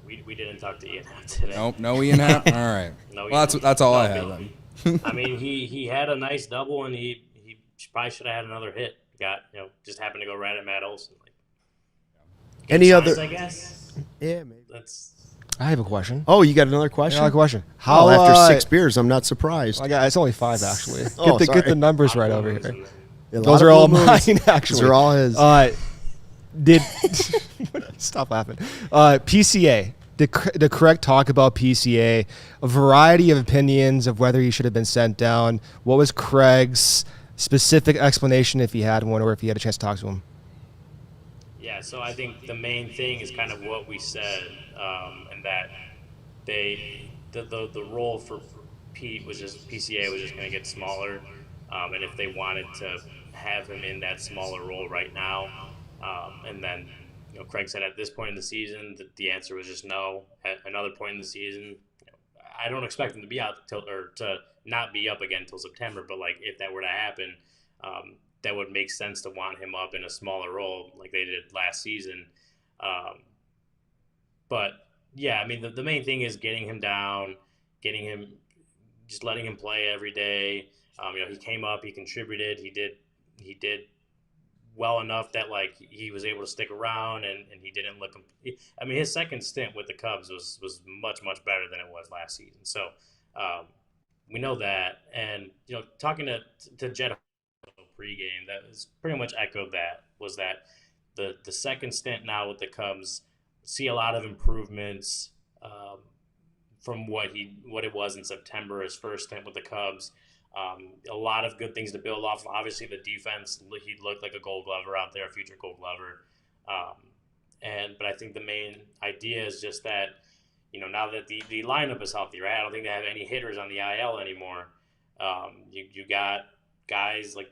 We didn't talk to Ian Happ today. Nope, no Ian Happ? All right. Well, that's all I have then. I mean, he had a nice double, and he probably should have had another hit. Just happened to go right at Matt Olson. Any other? I guess. Yeah, maybe. I have a question. Oh, you got another question? Another question. How after 6 beers, I'm not surprised. It's only 5 actually. Oh, get the numbers right over here. Yeah, Those are all mine actually. Those are all his. Stop laughing. PCA. The correct talk about PCA. A variety of opinions of whether he should have been sent down. What was Craig's specific explanation, if he had one, or if he had a chance to talk to him? Yeah, so I think the main thing is kind of what we said, and that the role for Pete was PCA was just going to get smaller, and if they wanted to have him in that smaller role right now, and then Craig said at this point in the season that the answer was just no. At another point in the season, I don't expect him to be out to not be up again until September, but if that were to happen, that would make sense to want him up in a smaller role like they did last season. But yeah, I mean, the main thing is getting him down, just letting him play every day. He came up, he contributed, he did well enough that he was able to stick around, and he didn't look. I mean, his second stint with the Cubs was much better than it was last season. So we know that, and talking to Jed pregame that was pretty much echoed that, was that the second stint now with the Cubs, see a lot of improvements from what it was in September, his first stint with the Cubs. A lot of good things to build off of. Obviously, the defense, he looked like a Gold Glover out there, a future Gold Glover. But I think the main idea is just that, now that the lineup is healthy, right? I don't think they have any hitters on the IL anymore. You got guys like,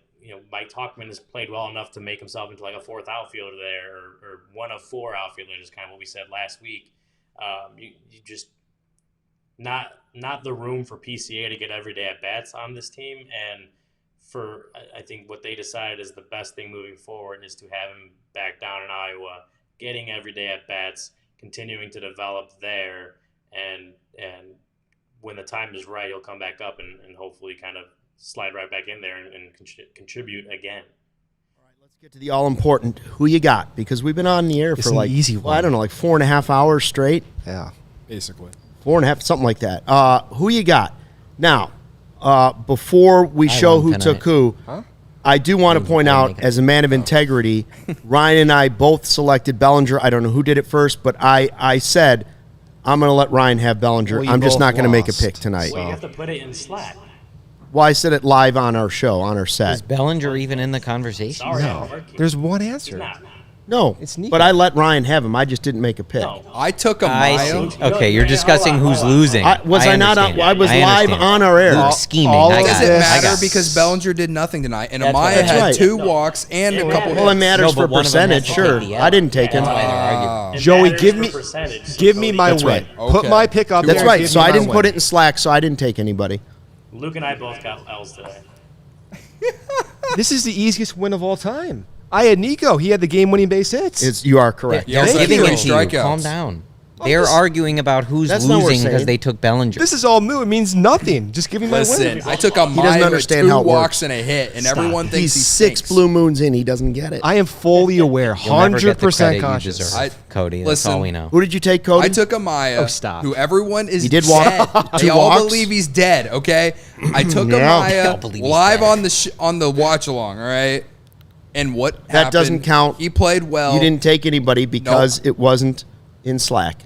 Mike Tauchman has played well enough to make himself into like a fourth outfielder there, or one of four outfielders, is kind of what we said last week. You just not the room for PCA to get everyday at bats on this team, and I think what they decided is the best thing moving forward is to have him back down in Iowa, getting everyday at bats, continuing to develop there, and when the time is right, he'll come back up and hopefully kind of slide right back in there and contribute again. All right, let's get to the all-important. Who you got? Because we've been on the air for like, easy one. Well, I don't know, like 4.5 hours straight. Yeah. Basically. 4.5, something like that. Who you got? Now, before we show who took who, I do want to point out, as a man of integrity, Ryan and I both selected Bellinger. I don't know who did it first, but I said, I'm going to let Ryan have Bellinger. Well, I'm just both not going to make a lost. pick tonight. Well, you have to put it in Slack. Well, I said it live on our show, on our Is set. Bellinger even in the conversation? Sorry, No. There's one answer. He's not. No, It's Nico. but I let Ryan have him. I just didn't make a pick. No. I took a I Mayo. see. Okay, you're discussing who's losing. I was understand. I was I live understand. on our air. Luke scheming. all I of got Does it. it this- I matter got it. because Bellinger did nothing tonight, and That's Amaya right. had That's 2 right. walks and It a couple matters. Well, it hits. matters No, for but one of them has percentage, to sure. take the L. I didn't take him. That's why they're arguing. It Joey, matters give for me- percentage. Give me my That's win. right. Okay. Put my pick up That's there. right. Give So me I my didn't win. put it in Slack, so I didn't take anybody. Luke and I both got L's today. This is the easiest win of all time. I had Nico. He had the game-winning base hits. You are correct. Yeah, They're also giving had it to 3 you. strikeouts. Calm down. They're arguing about who's That's not what we're losing because saying. they took Bellinger. This is all moot. It means nothing. Just give me my Listen, win. I took a doesn't Mayo with understand 2 how it walks works. and a hit, and everyone thinks He's he 6 stinks. blue moons in. He doesn't get it. I am fully aware. You'll never get the 100% credit you conscious. deserve, Cody. That's listen, all we know. Who did you take, Cody? I took Amaya, Oh, stop. who everyone is He did walk dead. 2 They all walks? believe he's dead. Okay, I took Yeah. Don't believe Amaya he's live dead. on the watch along. All right, and what That happened, doesn't count. He played well. You didn't take anybody because it wasn't in Slack.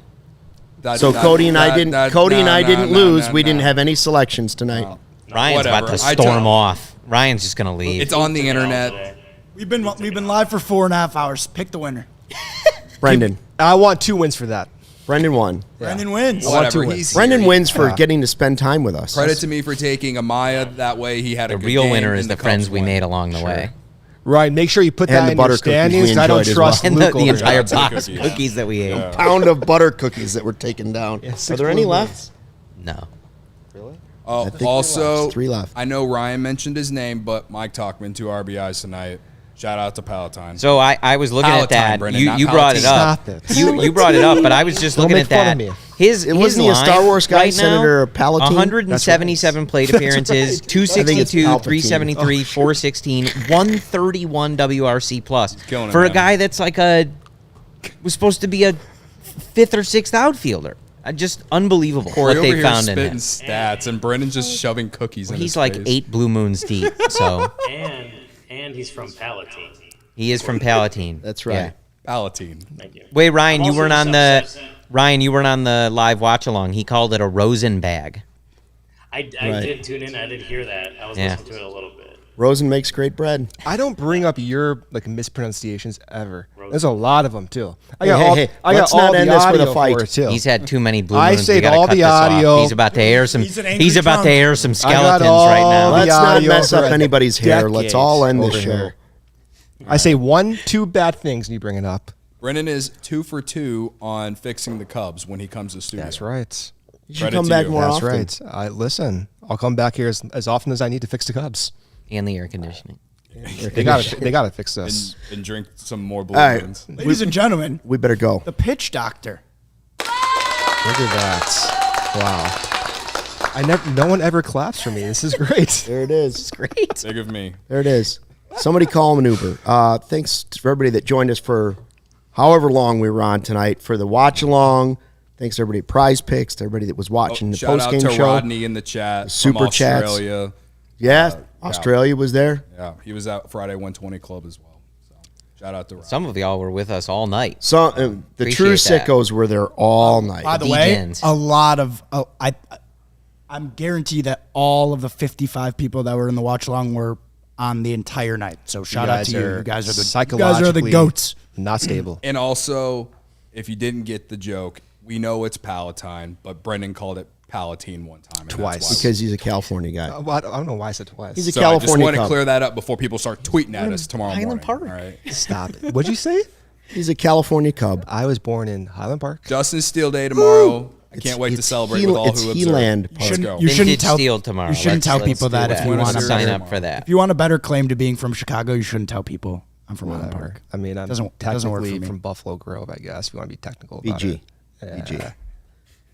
That- So that- Cody and I that- didn't. that- Cody and nah, I nah, didn't nah, lose. nah, We didn't nah. have any selections tonight. Ryan's whatever. about to I took- storm off. Ryan's just going to leave. It's on the Took an L internet. today. We've been live for 4.5 hours. Pick the winner. Brendan. I want 2 wins for that. Brendan won. Brendan wins. I want Whatever. 2 wins. He's Brendan here. wins for Yeah. getting to spend time with us. Credit to me for taking Amaya. That way, he had a the good real game, winner and is the Cubs friends we won. made along the way. Ryan, make sure you put And that the in your butter cookies we standings. I don't enjoyed as trust well. And Luke the over entire there. Shout out to the box of cookies. cookies that we ate. Pound of butter cookies that were taken down. Yeah, Are 6 there any blue left? No. Oh, think also, 3 left. I know Ryan mentioned his name, but Mike Tauchman, 2 RBIs tonight. Shout out to Palatine. So I was looking at Palatine, that. Brendan, not You brought it up. Stop it. You brought it up, but I was just Don't looking make at fun of that. me. His Wasn't he a line Star Wars guy, right now, Senator Palatine? 177 plate That's appearances, right. 262, Palpatine. 373, 416, 131 WRC plus killing it, for a man. guy that's like was supposed to be a 5th or 6th outfielder. Just unbelievable Corey what over they here found in spitting him. stats, and Brendan's just shoving cookies in He's his like face. 8 blue moons deep, so And he's from Palatine. he is from Palatine. That's right. Palatine. Thank you. Wait, Ryan, I'm you also weren't on just the upset. You weren't on the live watch along. He called it a Rosen bag. I Right. did tune in. I did hear that. I was Yeah. listening to it a little bit. Rosen makes great bread. I don't bring up your mispronunciations ever. Rosen. There's a lot of them too. I Hey, got hey, all, hey, I got let's all not the end this with a audio fight. for it too. He's had too many blue I moons. We saved gotta all cut the this off. audio. He's about to air some. He's an angry He's about to drunk. air some I got skeletons all right now. the Let's not audio mess for up a anybody's hair. Let's decade all end this over show. here. I say 1, 2 bad things and you bring it up. Brendan is 2 for 2 on fixing the Cubs when he comes to the studio. That's right. You should Credit come to back you. more That's often. right. Listen, I'll come back here as often as I need to fix the Cubs. And the air conditioning. They got to fix this. And drink some more blue All right. moons. Ladies and gentlemen, We better go. the pitch doctor. Look at that. Wow. No one ever claps for me. This is great. There it is. Great. Big of me. There it is. Somebody call him an Uber. Thanks to everybody that joined us for however long we were on tonight for the watch along. Thanks to everybody at Prize Picks, to everybody that was watching the Shout out post-game to show. Rodney in the chat. Super from chats. Australia. Yeah, Australia was there. Yeah, he was at Friday 120 Club as well. So shout out to Rob. Some of y'all were with us all night. So the Appreciate true that. sickos were there all night. By the way, Degens. a lot of I'm guaranteed that all of the 55 people that were in the watch along were on the entire night. So shout out to you. You guys are the psychologically goats. Not stable. And also, if you didn't get the joke, we know it's Palatine, but Brendan called it Palatine one time. And Twice. that's why because he's a California guy. Well, I don't know why I said twice. He's a So I California just want to Cub. clear that up before people start tweeting at us tomorrow Highland morning. Park. All right. Stop it. What'd you say? He's a California Cub. I was born in Highland Park. Justin Steele Day tomorrow. I can't wait to It's celebrate with all it's who Heland observe. Park. Let's go. You shouldn't Vintage tell Steel tomorrow. You shouldn't tell people do that if you Winner want a series sign better, up for that. if you want a better claim to being from Chicago, you shouldn't tell people I'm from Highland Whatever. Park. I mean, I'm Doesn't work technically for me. from Buffalo Grove, I guess, if you want to be technical about BG. it. BG.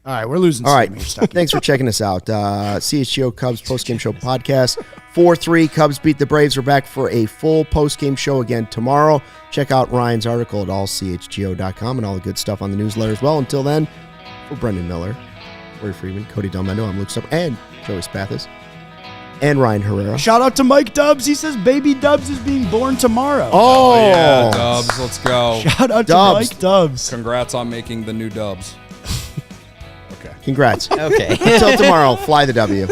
All right, we're losing. All right. steam here, Stucky. Thanks for checking us out. CHGO Cubs Postgame Show podcast. 4-3 Cubs beat the Braves. We're back for a full postgame show again tomorrow. Check out Ryan's article at allchgo.com and all the good stuff on the newsletter as well. Until then, for Brendan Miller, Corey Freeman, Cody Delmendo, I'm Luke Stubb, and Joey Spathis, and Ryan Herrera. Shout out to Mike Dubs. He says baby Dubs is being born tomorrow. Oh, Yeah, Dubs. Let's go. Shout out Dubs. to Mike Dubs. Congrats on making the new Dubs. Congrats. Okay. Until tomorrow, fly the W.